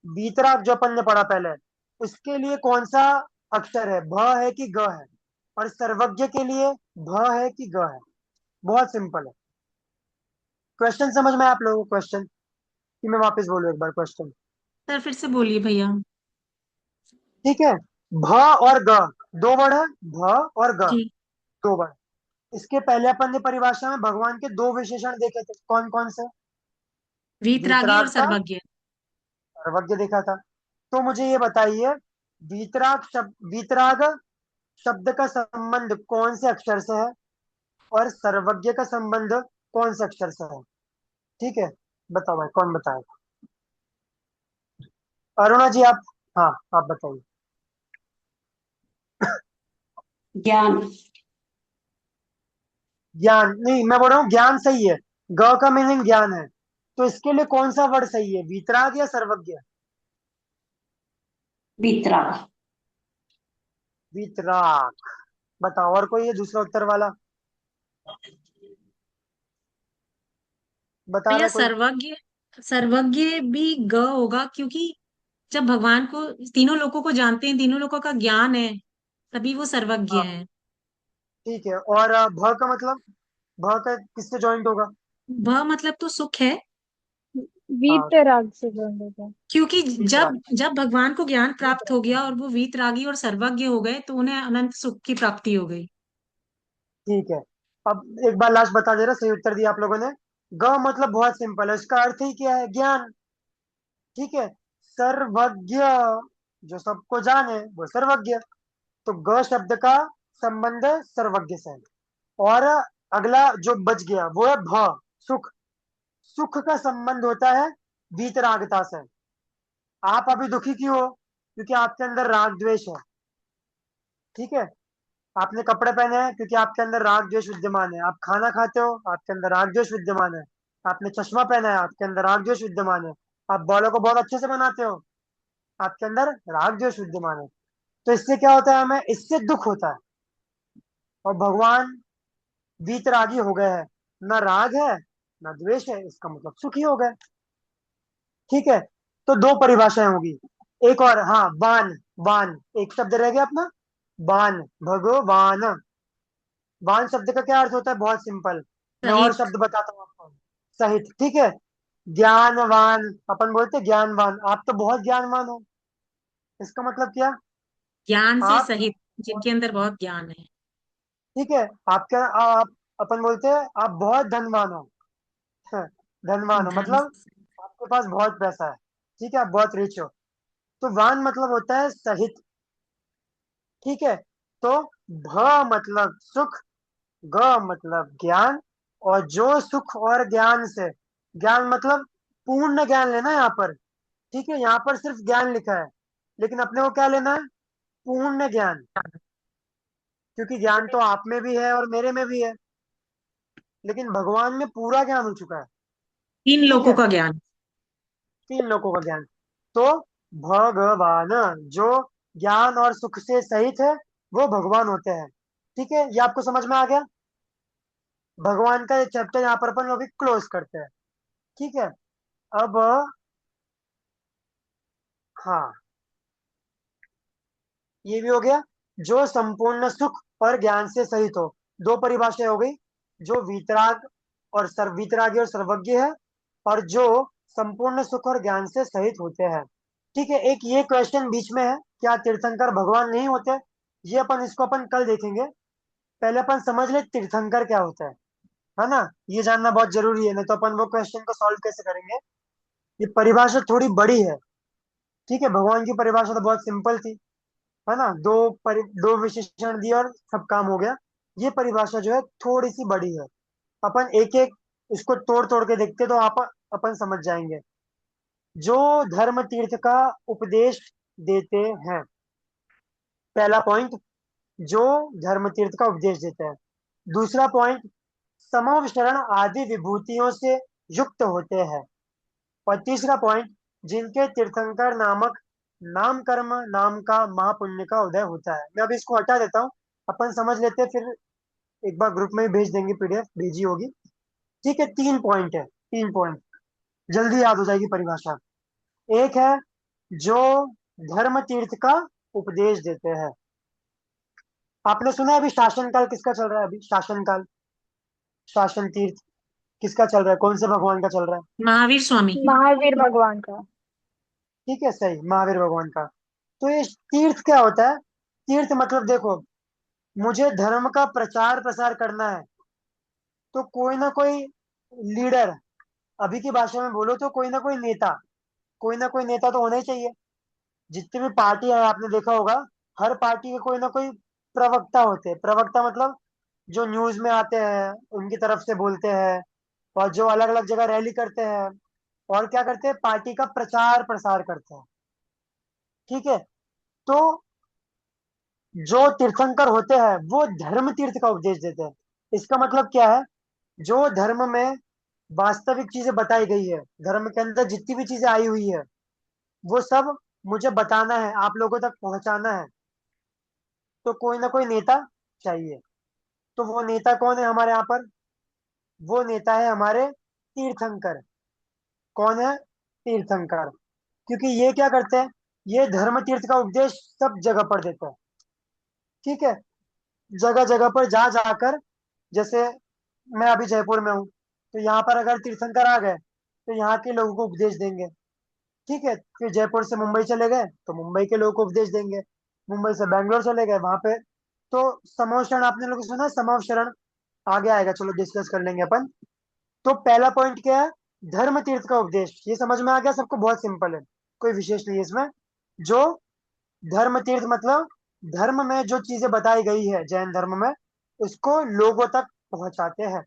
वीतराग जो अपन ने पढ़ा पहले, उसके लिए कौन सा अक्षर है, भ है कि ग है? और सर्वज्ञ के लिए भ है कि ग है? बहुत सिंपल है। क्वेश्चन समझ में आया आप लोगों को? क्वेश्चन कि मैं वापस बोलूं एक बार क्वेश्चन? सर फिर से बोलिए भैया। ठीक है, भ और ग, दो वर्ड है, भ और ग, जी। दो वर्ड। इसके पहले अपन ने परिभाषा में भगवान के दो विशेषण देखे थे, कौन कौन से? वीतरागी और वीतराग का, सर्वज्ञ। सर्वज्ञ देखा था। तो मुझे ये बताइए, वीतराग शब्द का संबंध कौन से अक्षर से है, और सर्वज्ञ का संबंध कौन से अक्षर से है? ठीक है, बताओ भाई, कौन बताएगा? अरुणा जी आप, हाँ आप बताइए। ज्ञान। ज्ञान नहीं, मैं बोल रहा हूँ ज्ञान सही है, ग का मीनिंग ज्ञान है। तो इसके लिए कौन सा वर्ड सही है, वीतराग या सर्वज्ञ? वितराग। वीतराग। बताओ, और कोई है दूसरा उत्तर वाला? बता रहा भैया है कोई? सर्वज्ञ। सर्वज्ञ भी ग होगा, क्योंकि जब भगवान को तीनों लोगों को जानते हैं, तीनों लोगों का ज्ञान है, तभी वो सर्वज्ञ हाँ, है। ठीक है। और भ का मतलब, भ का किससे ज्वाइंट होगा? वह मतलब तो सुख है। हाँ, वीतराग से जोड़ेगा। क्योंकि वीतराग। जब जब भगवान को ज्ञान प्राप्त हो गया और वो वीतरागी और सर्वज्ञ हो गए, तो उन्हें अनंत सुख की प्राप्ति हो गई। ठीक है, अब एक बार लास्ट बता दे रहा, सही उत्तर दिया आप लोगों ने। ग मतलब बहुत सिंपल है, इसका अर्थ ही क्या है, ज्ञान। ठीक है, सर्वज्ञ, जो सबको जाने वो सर्वज्ञ। तो ग शब्द का संबंध सर्वज्ञ से है। और अगला जो बच गया वो है भ, सुख। सुख का संबंध होता है वीतरागता से। आप अभी दुखी क्यों हो? क्योंकि आपके अंदर राग द्वेष है। ठीक है, आपने कपड़े पहने हैं क्योंकि आपके अंदर राग द्वेष विद्यमान है। आप खाना खाते हो, आपके अंदर राग द्वेष विद्यमान है। आपने चश्मा पहना है, आपके अंदर राग द्वेष विद्यमान है। आप बालों को बहुत अच्छे से बनाते हो, आपके अंदर राग द्वेष विद्यमान है। तो इससे क्या होता है, हमें इससे दुख होता है। और भगवान वीतरागी हो गए हैं, ना राग है ना द्वेष है, इसका मतलब सुखी हो गए। ठीक है, तो दो परिभाषाएं होगी। एक और, हाँ, वान। वान, एक शब्द रह गया अपना, वान, भगवान। वान शब्द का क्या अर्थ होता है, बहुत सिंपल। मैं और सहित। शब्द बताता हूँ आपको। सहित। ठीक है, ज्ञानवान, अपन बोलते हैं ज्ञानवान, आप तो बहुत ज्ञानवान हो। इसका मतलब क्या? ज्ञान से आप, सहित, जिनके अंदर बहुत ज्ञान है। ठीक है, आपका आप, अपन बोलते हैं आप बहुत धनवान हो। धनवान हो धन। मतलब आपके पास बहुत पैसा है। ठीक है, आप बहुत रिच हो। तो वान मतलब होता है सहित। ठीक है, तो भ मतलब सुख, ग मतलब ज्ञान। और जो सुख और ज्ञान से, ज्ञान मतलब पूर्ण ज्ञान लेना है यहाँ पर। ठीक है, यहाँ पर सिर्फ ज्ञान लिखा है, लेकिन अपने को क्या लेना है, पूर्ण ज्ञान। क्योंकि ज्ञान तो आप में भी है और मेरे में भी है, लेकिन भगवान में पूरा ज्ञान हो चुका है। तीन ठीक लोगों है, का ज्ञान। तीन लोगों का ज्ञान। तो भगवान, जो ज्ञान और सुख से सहित है, वो भगवान होते हैं। ठीक है, ये आपको समझ में आ गया? भगवान का ये चैप्टर यहाँ पर अपन अभी क्लोज करते हैं। ठीक है। अब हाँ, ये भी हो गया। जो संपूर्ण सुख और ज्ञान से सहित हो, दो परिभाषाएं हो गई। जो वीतराग और वीतरागी और सर्वज्ञ है, और जो संपूर्ण सुख और ज्ञान से सहित होते हैं। ठीक है। एक ये क्वेश्चन बीच में है, क्या तीर्थंकर भगवान नहीं होते? ये अपन इसको अपन कल देखेंगे। पहले अपन समझ ले तीर्थंकर क्या होता है ना। ये जानना बहुत जरूरी है, नहीं तो अपन वो क्वेश्चन को सॉल्व कैसे करेंगे। ये परिभाषा थोड़ी बड़ी है। ठीक है, भगवान की परिभाषा तो बहुत सिंपल थी, है ना। दो विशेषण दिए और सब काम हो गया। ये परिभाषा जो है थोड़ी सी बड़ी है। अपन एक एक इसको तोड़ तोड़ के देखते तो आप अपन समझ जाएंगे। जो धर्म तीर्थ का उपदेश देते हैं, पहला पॉइंट, जो धर्म तीर्थ का उपदेश देते हैं। दूसरा पॉइंट, समव शरण आदि विभूतियों से युक्त होते हैं। और तीसरा पॉइंट, जिनके तीर्थंकर नामक नाम कर्म नाम का महापुण्य का उदय होता है। मैं अभी इसको हटा देता हूँ, अपन समझ लेते हैं, फिर एक बार ग्रुप में ही भेज देंगे, पीडीएफ भेजी होगी। ठीक है, 3 पॉइंट है, 3 पॉइंट, जल्दी याद हो जाएगी परिभाषा। एक है जो धर्म तीर्थ का उपदेश देते हैं। आपने सुना है अभी शासन काल किसका चल रहा है? अभी शासन काल, शासन तीर्थ किसका चल रहा है? कौन से भगवान का चल रहा है? महावीर स्वामी। महावीर भगवान का। ठीक है, सही, महावीर भगवान का। तो ये तीर्थ क्या होता है? तीर्थ मतलब देखो, मुझे धर्म का प्रचार प्रसार करना है, तो कोई ना कोई लीडर, अभी की भाषा में बोलो तो कोई ना कोई नेता, कोई ना कोई नेता तो होना ही चाहिए। जितनी भी पार्टी है आपने देखा होगा, हर पार्टी के कोई ना कोई प्रवक्ता होते हैं। प्रवक्ता मतलब जो न्यूज में आते हैं, उनकी तरफ से बोलते हैं, और जो अलग अलग जगह रैली करते हैं, और क्या करते हैं, पार्टी का प्रचार प्रसार करते हैं। ठीक है। तो जो तीर्थंकर होते हैं वो धर्म तीर्थ का उपदेश देते हैं। इसका मतलब क्या है? जो धर्म में वास्तविक चीजें बताई गई है, धर्म के अंदर जितनी भी चीजें आई हुई है, वो सब मुझे बताना है, आप लोगों तक पहुंचाना है। तो कोई ना कोई नेता चाहिए। तो वो नेता कौन है हमारे यहाँ पर? वो नेता है हमारे तीर्थंकर। कौन है? तीर्थंकर। क्योंकि ये क्या करते हैं, ये धर्म तीर्थ का उपदेश सब जगह पर देते हैं। ठीक है। जगह जगह पर जा जाकर, जैसे मैं अभी जयपुर में हूँ, तो यहाँ पर अगर तीर्थंकर आ गए तो यहाँ के लोगों को उपदेश देंगे। ठीक है। फिर जयपुर से मुंबई चले गए तो मुंबई के लोगों को उपदेश देंगे। मुंबई से बैंगलोर चले गए वहां पे, तो समव शरण आपने लोग सुना? समव शरण आगे आएगा, चलो डिस्कस कर लेंगे अपन। तो पहला पॉइंट क्या है? धर्म तीर्थ का उपदेश। ये समझ में आ गया सबको? बहुत सिंपल है, कोई विशेष नहीं है इसमें। जो धर्म तीर्थ मतलब धर्म में जो चीजें बताई गई है जैन धर्म में, उसको लोगों तक पहुंचाते हैं।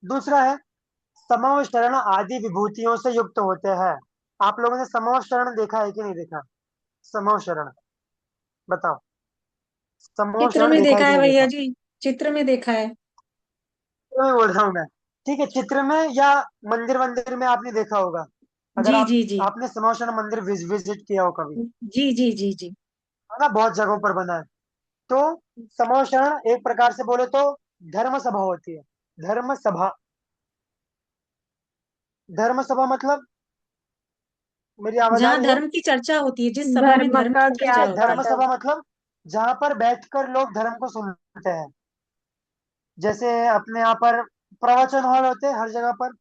दूसरा है समव शरण आदि विभूतियों से युक्त होते हैं। आप लोगों ने समव शरण देखा है कि नहीं देखा? समव शरण, बताओ, समव चित्र शरण में देखा है देखा कि है नहीं भैया देखा? जी, चित्र में देखा है। तो मैं बोल रहा हूँ मैं। ठीक है, चित्र में या मंदिर वंदिर में आपने देखा होगा। अगर जी आप जी जी। आपने समव शरण मंदिर विजिट किया हो कभी, जी जी जी जी। है ना, बहुत जगहों पर बना है। तो समव शरण एक प्रकार से बोले तो धर्म सभा होती है। धर्म सभा, धर्म सभा मतलब, मेरी आवाज आ जहाँ रही है? धर्म की चर्चा होती है, जिस सभा में धर्म धर्म का की ठीक चर्चा है, ज्ञान होती धर्म है। आता है। सभा मतलब जहां पर बैठकर लोग धर्म को सुनते हैं। जैसे अपने यहाँ पर प्रवचन हॉल होते हैं हर जगह पर,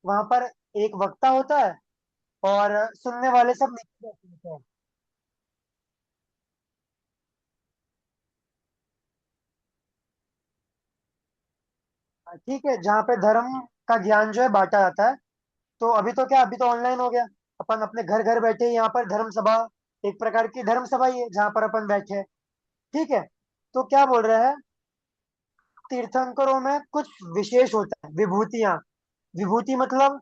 वहां पर एक वक्ता होता है और सुनने वाले सब नीचे बैठे होते हैं। ठीक है, जहाँ पे धर्म का ज्ञान जो है बांटा जाता है। तो अभी तो क्या, अभी तो ऑनलाइन हो गया, अपन अपने घर घर बैठे ही यहाँ पर धर्म सभा, एक प्रकार की धर्म सभा ही है जहाँ पर अपन बैठे हैं। ठीक है। तो क्या बोल रहे हैं, तीर्थंकरों में कुछ विशेष होता है, विभूतियां। विभूति मतलब,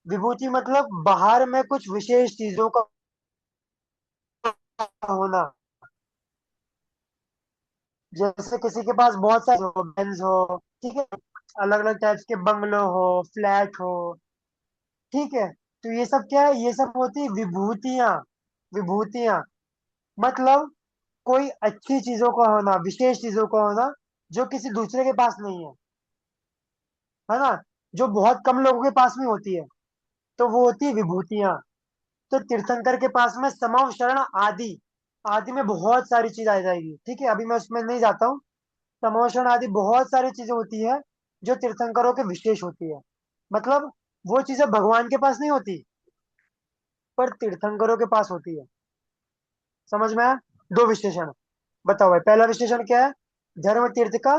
विभूति मतलब बाहर में कुछ विशेष चीजों का होना। जैसे किसी के पास बहुत सारे हो, बेंज हो, ठीक है, अलग अलग टाइप्स के बंगलो हो, फ्लैट हो। ठीक है। तो ये सब क्या है? ये सब होती है विभूतियां। विभूतियां मतलब कोई अच्छी चीजों का होना, विशेष चीजों का होना, जो किसी दूसरे के पास नहीं है। है ना, जो बहुत कम लोगों के पास में होती है, तो वो होती है विभूतियां। तो तीर्थंकर के पास में समव शरण आदि, आदि में बहुत सारी चीज आ जाएगी, ठीक है, अभी मैं उसमें नहीं जाता हूँ। समव शरण आदि बहुत सारी चीजें होती है जो तीर्थंकरों के विशेष होती है। मतलब वो चीजें भगवान के पास नहीं होती, पर तीर्थंकरों के पास होती है। समझ में आया? दो विशेषण बताओ भाई। पहला विशेषण क्या है? धर्म तीर्थ का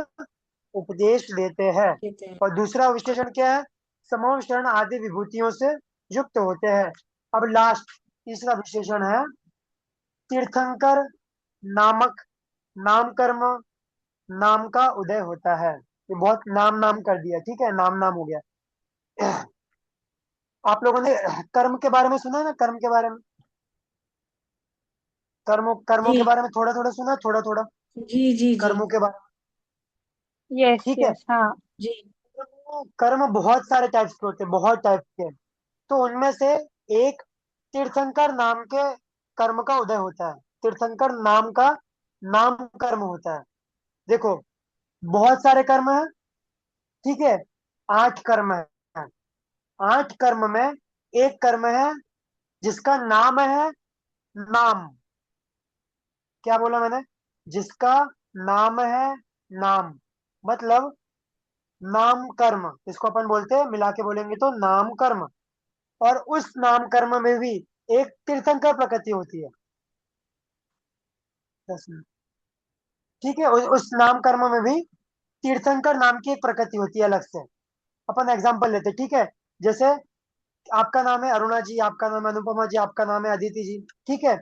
उपदेश देते हैं। देते हैं। और दूसरा विशेषण क्या है? समव शरण आदि विभूतियों से युक्त होते हैं। अब लास्ट तीसरा विशेषण है तीर्थंकर नामक नाम कर्म नाम का उदय होता है। ये बहुत नाम नाम कर दिया, ठीक है, नाम नाम हो गया। आप लोगों ने कर्म के बारे में सुना है ना? कर्म के बारे में, कर्मों के जी बारे में थोड़ा थोड़ा सुना है, थोड़ा थोड़ा जी जी जी कर्मों के बारे में। यस ठीक है। यस हाँ। जी। कर्म बहुत सारे टाइप्स के होते हैं, बहुत टाइप के। तो उनमें से एक तीर्थंकर नाम के कर्म का उदय होता है। तीर्थंकर नाम का नाम कर्म होता है। देखो, बहुत सारे कर्म है, ठीक है, 8 कर्म है। 8 कर्म में एक कर्म है जिसका नाम है नाम। क्या बोला मैंने? जिसका नाम है नाम, मतलब नाम कर्म, इसको अपन बोलते हैं, मिला के बोलेंगे तो नाम कर्म। और उस नाम कर्म में भी एक तीर्थंकर प्रकृति होती है। 10 मिनट। ठीक है, उस नाम कर्म में भी तीर्थंकर नाम की एक प्रकृति होती है अलग से। अपन एग्जांपल लेते हैं, ठीक है। जैसे आपका नाम है अरुणा जी, आपका नाम है अनुपमा जी, आपका नाम है अदिति जी, ठीक है।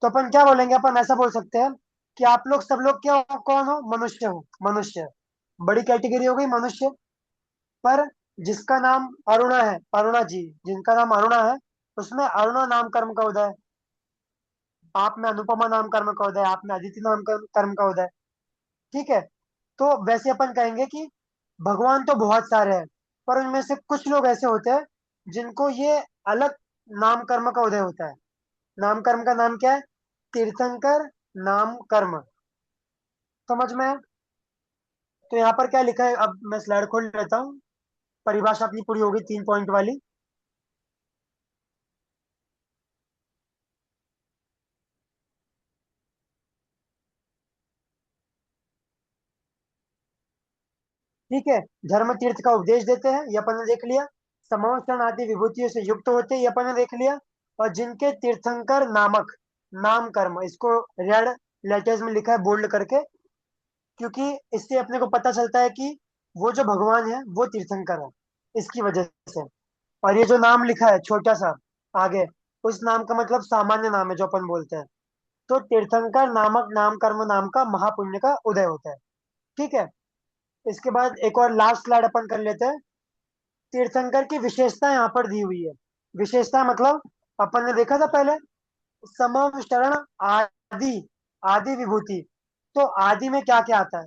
तो अपन क्या बोलेंगे? अपन ऐसा बोल सकते हैं कि आप लोग सब लोग क्या हो, कौन हो? मनुष्य हो, मनुष्य। बड़ी कैटेगरी हो गई मनुष्य। पर जिसका नाम अरुणा है, अरुणा जी, जिनका नाम अरुणा है, उसमें अरुणा नाम कर्म का उदय। आप में अनुपमा नाम कर्म का उदय, आप में अदिति नाम कर्म का उदय। ठीक है। तो वैसे अपन कहेंगे कि भगवान तो बहुत सारे हैं, पर उनमें से कुछ लोग ऐसे होते हैं जिनको ये अलग नाम कर्म का उदय होता है। नाम कर्म का नाम क्या है? तीर्थंकर नाम कर्म। समझ में है? तो यहाँ पर क्या लिखा है, अब मैं स्लाइड खोल लेता हूँ। परिभाषा अपनी पूरी होगी 3 पॉइंट वाली। ठीक है। धर्म तीर्थ का उपदेश देते हैं, ये अपन ने देख लिया। समवचन आदि विभूतियों से युक्त होते हैं, ये अपन ने देख लिया। और जिनके तीर्थंकर नामक नाम कर्म, इसको रेड लेटर्स में लिखा है बोल्ड करके, क्योंकि इससे अपने को पता चलता है कि वो जो भगवान है वो तीर्थंकर है, इसकी वजह से। और ये जो नाम लिखा है छोटा सा आगे, उस नाम का मतलब सामान्य नाम है जो अपन बोलते हैं। तो तीर्थंकर नामक नाम कर्म नाम का महापुण्य का उदय होता है। ठीक है। इसके बाद एक और लास्ट स्लाइड अपन कर लेते हैं। तीर्थंकर की विशेषता यहाँ पर दी हुई है। विशेषता मतलब अपन ने देखा था पहले, समम शरण आदि, आदि विभूति। तो आदि में क्या क्या आता है?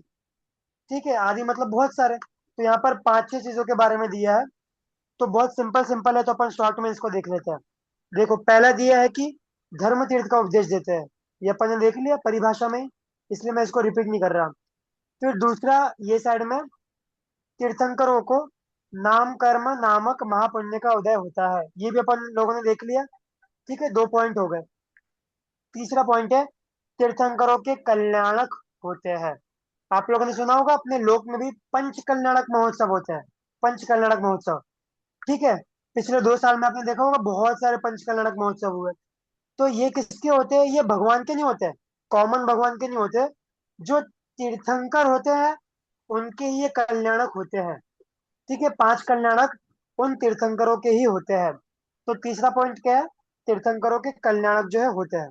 ठीक है, आदि मतलब बहुत सारे। तो यहाँ पर 5-6 चीजों के बारे में दिया है। तो बहुत सिंपल सिंपल है, तो अपन शॉर्ट में इसको देख लेते हैं। देखो, पहला दिया है कि धर्म तीर्थ का उपदेश देते हैं, ये अपन ने देख लिया परिभाषा में ही, इसलिए मैं इसको रिपीट नहीं कर रहा। फिर दूसरा, ये साइड में तीर्थंकरों को नाम कर्म नामक महापुण्य का उदय होता है, ये भी अपन लोगों ने देख लिया। ठीक है, 2 पॉइंट हो गए। तीसरा पॉइंट है तीर्थंकरों के कल्याणक होते हैं। आप लोगों ने सुना होगा अपने लोक में भी पंच कल्याणक महोत्सव होते हैं। पंच कल्याणक महोत्सव, ठीक है। पिछले 2 साल में आपने देखा होगा बहुत सारे पंच कल्याणक महोत्सव हुए। तो ये किसके होते हैं? ये भगवान के नहीं होते, कॉमन भगवान के नहीं होते। जो तीर्थंकर होते हैं उनके ये कल्याणक होते हैं। ठीक है, 5 कल्याणक उन तीर्थंकरों के ही होते हैं। तो तीसरा पॉइंट क्या है? तीर्थंकरों के कल्याणक जो है होते हैं।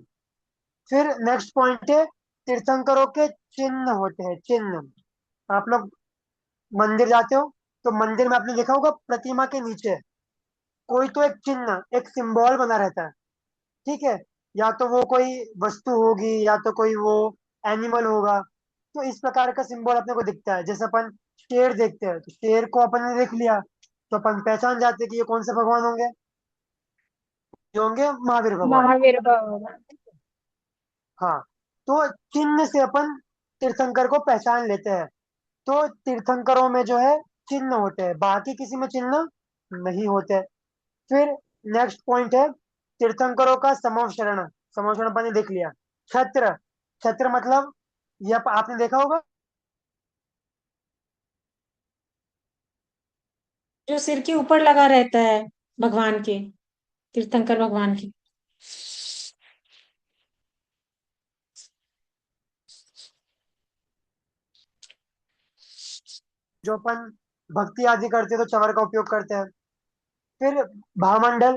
फिर नेक्स्ट पॉइंट है तीर्थंकरों के चिन्ह होते हैं, चिन्ह। आप लोग मंदिर जाते हो तो मंदिर में आपने देखा होगा प्रतिमा के नीचे कोई तो एक चिन्ह, एक सिंबल बना रहता है। ठीक है, या तो वो कोई वस्तु होगी या तो कोई वो एनिमल होगा। तो इस प्रकार का सिंबल अपने को दिखता है। जैसे अपन शेर देखते हैं, तो शेर को अपन ने देख लिया, तो अपन पहचान जाते हैं कि ये कौन से भगवान होंगे? ये होंगे महावीर भगवान। महावीर भगवान। हाँ। तो चिन्ह से अपन तीर्थंकर को पहचान लेते हैं। तो तीर्थंकरों में जो है चिन्ह होते हैं, बाकी किसी में चिन्ह नहीं होते। फिर नेक्स्ट पॉइंट है तीर्थंकरों का समवशरण। समवशरण अपन ने देख लिया। छत्र, छत्र मतलब ये आपने देखा होगा, जो सिर के ऊपर लगा रहता है भगवान के, तीर्थंकर भगवान के। जो अपन भक्ति आदि करते हैं तो चंवर का उपयोग करते हैं। फिर भामंडल,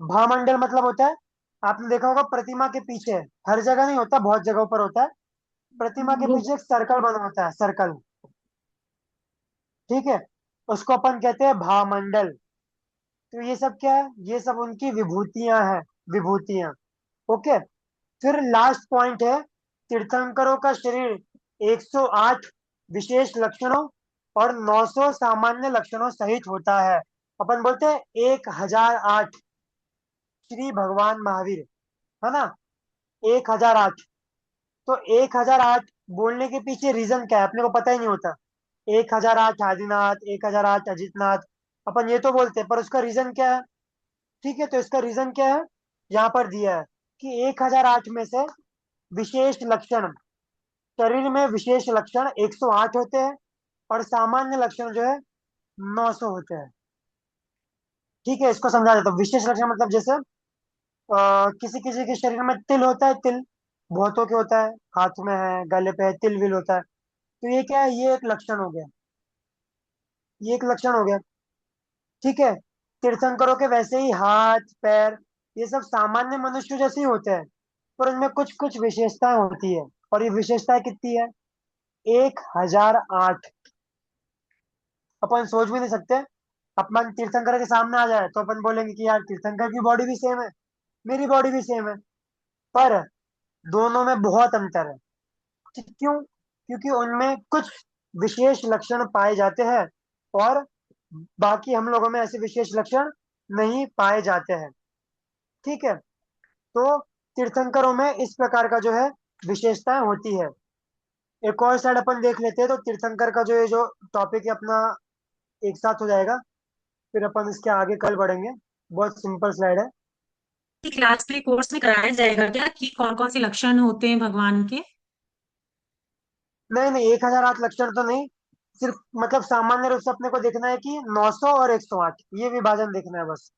भामंडल मतलब होता है, आपने देखा होगा प्रतिमा के पीछे, हर जगह नहीं होता, बहुत जगहों पर होता है, प्रतिमा के वो पीछे एक सर्कल बना होता है, सर्कल। ठीक है, उसको अपन कहते हैं भामंडल। तो ये सब क्या है, ये सब उनकी विभूतियां हैं, विभूतियां। ओके। फिर लास्ट पॉइंट है तीर्थंकरों का शरीर 108 विशेष लक्षणों और 900 सामान्य लक्षणों सहित होता है। अपन बोलते हैं 1008 श्री भगवान महावीर, है ना, 1008। तो 1008 बोलने के पीछे रीजन क्या है अपने को पता ही नहीं होता। 1008 आदिनाथ, 1008 अजितनाथ, अपन ये तो बोलते हैं, पर उसका रीजन क्या है? ठीक है, तो इसका रीजन क्या है, यहाँ पर दिया है कि 1008 में से विशेष लक्षण, शरीर में विशेष लक्षण 108 होते हैं और सामान्य लक्षण जो है 900 होते हैं। ठीक है, इसको समझा देता हूँ। विशेष लक्षण मतलब जैसे किसी किसी के शरीर में तिल होता है, तिल बहुतों के होता है, हाथ में है, गले पे है, तिल विल होता है। तो ये क्या है, ये एक लक्षण हो गया, ये एक लक्षण हो गया। ठीक है, तीर्थंकरों के वैसे ही हाथ पैर ये सब सामान्य मनुष्य जैसे ही होते हैं, पर उनमें कुछ कुछ विशेषताएं होती है। और ये विशेषताएं कितनी है? 1008। अपन सोच भी नहीं सकते, अपन तीर्थंकर के सामने आ जाए तो अपन बोलेंगे कि यार तीर्थंकर की बॉडी भी सेम है, मेरी बॉडी भी सेम है, पर दोनों में बहुत अंतर है। क्यों? क्योंकि उनमें कुछ विशेष लक्षण पाए जाते हैं और बाकी हम लोगों में ऐसे विशेष लक्षण नहीं पाए जाते हैं। ठीक है, तो तीर्थंकरों में इस प्रकार का जो है विशेषताएं होती है। एक और साइड अपन देख लेते हैं, तो तीर्थंकर का जो ये जो टॉपिक है अपना एक साथ हो जाएगा, फिर अपन इसके आगे कल बढ़ेंगे। बहुत सिंपल स्लाइड है। क्लास में कोर्स में कराया जाएगा क्या कि कौन कौन से लक्षण होते हैं भगवान के? नहीं नहीं, 1008 लक्षण तो नहीं, सिर्फ मतलब सामान्य रूप से अपने को देखना है कि 900 और 108 ये विभाजन देखना है बस।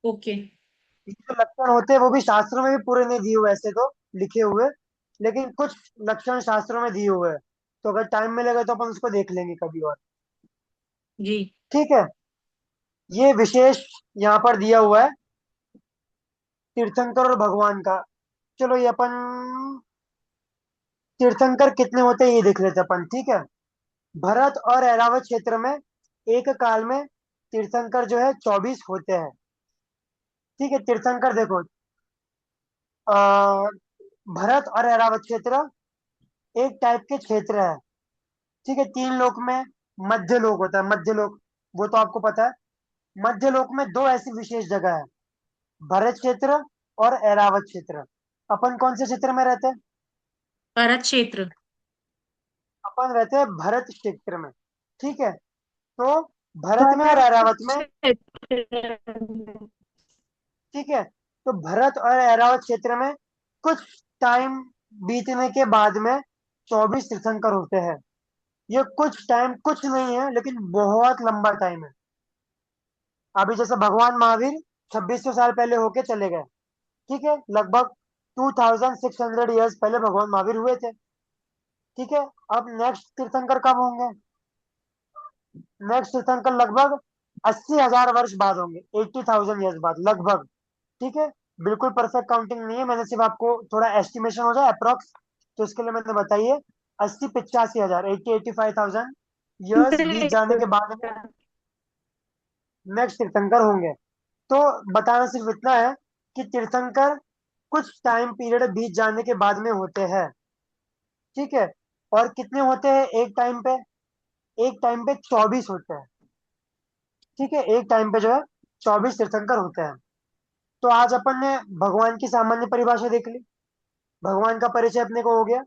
ओके। ये जो लक्षण होते हैं वो भी शास्त्रों में भी पूरे नहीं दिए हुए ऐसे तो, लिखे हुए, लेकिन कुछ लक्षण शास्त्रों में दिए हुए हैं, तो अगर टाइम मिलेगा तो अपन उसको देख लेंगे कभी और। जी। ठीक है, ये विशेष यहाँ पर दिया हुआ है तीर्थंकर और भगवान का। चलो ये अपन तीर्थंकर कितने होते हैं ये देख लेते हैं अपन। ठीक है, भरत और ऐरावत क्षेत्र में एक काल में तीर्थंकर जो है 24 होते हैं। ठीक है, तीर्थंकर देखो, आ, भरत और ऐरावत क्षेत्र एक टाइप के क्षेत्र है। ठीक है, तीन लोक में मध्य लोक होता है, मध्य लोक, वो तो आपको पता है। मध्य लोक में दो ऐसी विशेष जगह है, भरत क्षेत्र और ऐरावत क्षेत्र। अपन कौन से क्षेत्र में रहते हैं? भरत क्षेत्र। अपन रहते हैं भरत क्षेत्र में। ठीक है, तो भरत में और भरत ऐरावत में, क्षेत्र में। ठीक है, तो भरत और ऐरावत क्षेत्र में कुछ टाइम बीतने के बाद में 24 तीर्थंकर होते हैं। ये कुछ टाइम कुछ नहीं है, लेकिन बहुत लंबा टाइम है। अभी जैसे भगवान महावीर 2600 साल पहले होके चले गए, ठीक है, लगभग 2600 ईयर्स पहले भगवान महावीर हुए थे। ठीक है, अब नेक्स्ट तीर्थंकर कब होंगे? नेक्स्ट तीर्थंकर लगभग 80,000 वर्ष बाद होंगे, 80,000 ईयर्स बाद लगभग। ठीक है, बिल्कुल परफेक्ट काउंटिंग नहीं है, मैंने सिर्फ आपको थोड़ा एस्टिमेशन हो जाए अप्रोक्स, तो इसके लिए मैंने बताइए 80-85 हजार, 80-85,000 ईयर्स बीत जाने के बाद में नेक्स्ट तीर्थंकर होंगे। तो बताना सिर्फ इतना है कि तीर्थंकर कुछ टाइम पीरियड बीत जाने के बाद में होते हैं। ठीक है, और कितने होते हैं एक टाइम पे? एक टाइम पे 24 होते हैं। ठीक है, एक टाइम पे जो है 24 तीर्थंकर होते हैं। तो आज अपन ने भगवान की सामान्य परिभाषा देख ली, भगवान का परिचय अपने को हो गया,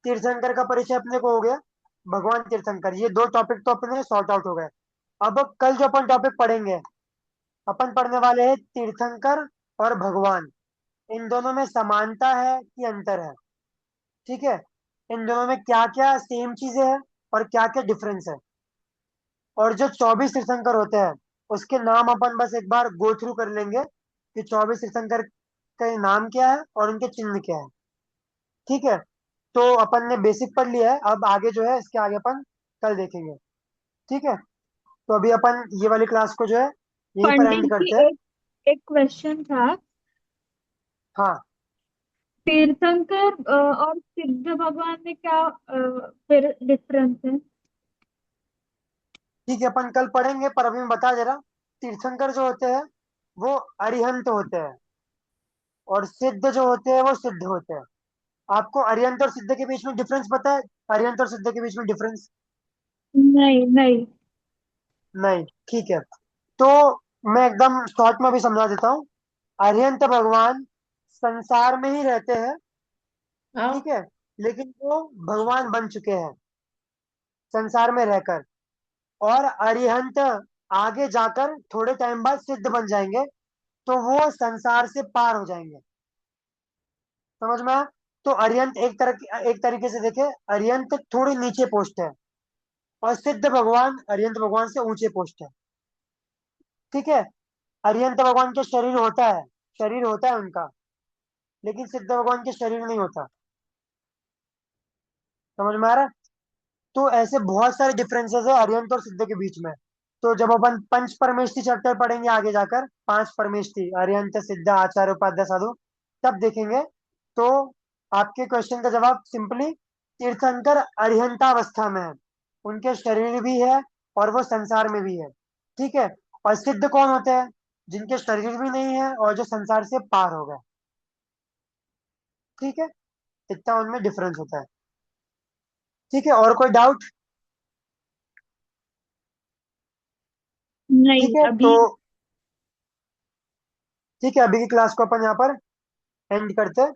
तीर्थंकर का परिचय अपने को हो गया। भगवान तीर्थंकर, ये दो टॉपिक तो अपने सॉर्ट आउट हो गए। अब कल जो अपन टॉपिक पढ़ेंगे, अपन पढ़ने वाले हैं तीर्थंकर और भगवान। इन दोनों में समानता है कि अंतर है? ठीक है, इन दोनों में क्या क्या सेम चीजें हैं और क्या क्या डिफरेंस है। और जो 24 तीर्थंकर होते हैं उसके नाम अपन बस एक बार गो थ्रू कर लेंगे कि 24 तीर्थंकर का नाम क्या है और उनके चिन्ह क्या है। ठीक है, तो अपन ने बेसिक पढ़ लिया है, अब आगे जो है इसके आगे अपन कल देखेंगे। ठीक है, तो अभी अपन ये वाली क्लास को जो है यहीं पर पंडित एंड जी, करते हैं। एक एक क्वेश्चन था। हाँ, तीर्थंकर और सिद्ध भगवान में क्या फिर डिफरेंस है? ठीक है, अपन कल पढ़ेंगे, पर अभी मैं बता दे रहा। तीर्थंकर जो होते हैं वो अरिहंत होते हैं, और सिद्ध जो होते हैं वो सिद्ध होते हैं। आपको अरिहंत और सिद्ध के बीच में डिफरेंस पता है? अरिहंत और सिद्ध के बीच में डिफरेंस? नहीं नहीं। नहीं, ठीक है। तो मैं एकदम शॉर्ट में भी समझा देता हूँ। अरिहंत भगवान संसार में ही रहते हैं, ठीक हाँ। है, लेकिन वो भगवान बन चुके हैं संसार में रहकर। और अरिहंत आगे जाकर थोड़े टाइम बाद सिद्ध बन जाएंगे, तो वो संसार से पार हो जाएंगे। समझ में आया? तो अरिहंत एक तरीके से देखे, अरिहंत थोड़ी नीचे पोस्ट है, और सिद्ध भगवान अरिहंत भगवान से ऊंचे पोस्ट है। ठीक है, अरिहंत भगवान के शरीर होता है उनका, लेकिन सिद्ध भगवान के शरीर नहीं होता। समझ में आ रहा है? तो ऐसे बहुत सारे डिफरेंसेस है अरिहंत और सिद्ध के बीच में। तो जब अपन पंच परमेष्टि चैप्टर पढ़ेंगे आगे जाकर, पांच परमेष्टि अरिहंत सिद्ध आचार्य उपाध्याय साधु, तब देखेंगे। तो आपके क्वेश्चन का जवाब सिंपली तीर्थंकर अरिहंतावस्था में है, उनके शरीर भी है और वो संसार में भी है। ठीक है, और सिद्ध कौन होते हैं? जिनके शरीर भी नहीं है और जो संसार से पार हो गए। ठीक है, इतना उनमें डिफरेंस होता है। ठीक है, और कोई डाउट? ठीक नहीं है, तो अभी। ठीक है, अभी की क्लास को अपन यहाँ पर एंड करते हैं।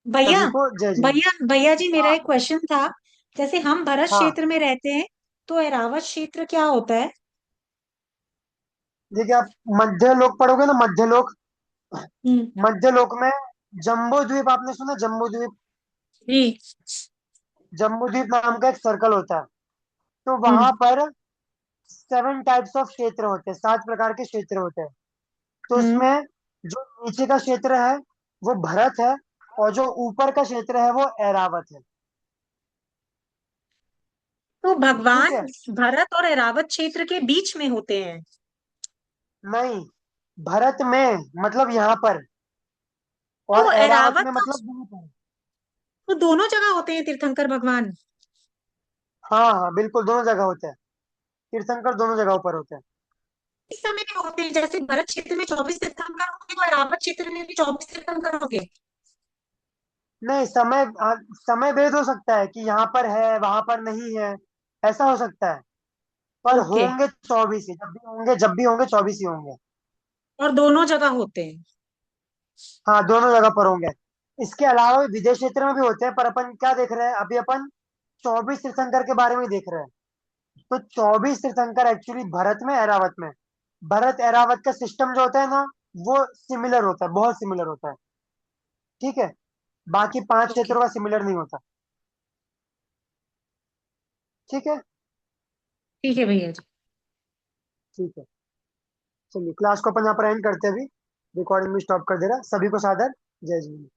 भैया, सभी को जय जय। भैया जी, मेरा हाँ, एक क्वेश्चन था। जैसे हम भरत हाँ, क्षेत्र में रहते हैं, तो एरावत क्षेत्र क्या होता है? देखिए आप मध्य लोक पढ़ोगे ना, मध्य लोक, हम्म। मध्य लोक में जम्बू द्वीप, आपने सुना जम्बू द्वीप? जी। जम्बू द्वीप नाम का एक सर्कल होता है। तो हम्म। वहां पर 7 टाइप्स ऑफ क्षेत्र होते हैं, 7 प्रकार के क्षेत्र होते हैं। तो हम्म। उसमें जो नीचे का क्षेत्र है वो भरत है, और जो ऊपर का क्षेत्र है वो ऐरावत है। तो ठीक भगवान है, भरत और एरावत क्षेत्र के बीच में होते हैं? नहीं, भरत में मतलब यहाँ पर, और तो ऐरावत एरावत में मतलब यहाँ पर। तो दोनों जगह होते हैं तीर्थंकर भगवान? हाँ हाँ, बिल्कुल दोनों जगह होते हैं, तीर्थंकर दोनों जगहों पर होते हैं। इस समय में होते हैं, जैसे भरत क्षेत्र में 24 तीर्थंकर होंगे तो एरावत क्षेत्र में भी 24 तीर्थंकर होंगे? नहीं, समय भेद हो सकता है कि यहाँ पर है वहां पर नहीं है, ऐसा हो सकता है। पर ओके। होंगे 24 ही, जब भी होंगे 24 ही होंगे। और दोनों जगह होते हैं? हाँ, दोनों जगह पर होंगे। इसके अलावा भी विदेश क्षेत्र में भी होते हैं, पर अपन क्या देख रहे हैं अभी? अपन 24 तीर्थंकर के बारे में देख रहे हैं। तो 24 तीर्थंकर एक्चुअली भरत में, ऐरावत में। भरत ऐरावत का सिस्टम जो होता है ना, वो सिमिलर होता है, बहुत सिमिलर होता है। ठीक है, बाकी 5 ओके। क्षेत्रों का सिमिलर नहीं होता। ठीक है, ठीक है भैया जी। ठीक है, चलिए क्लास को अपन यहाँ पर एंड करते हैं अभी। रिकॉर्डिंग भी स्टॉप कर दे रहा, सभी को सादर जय जय।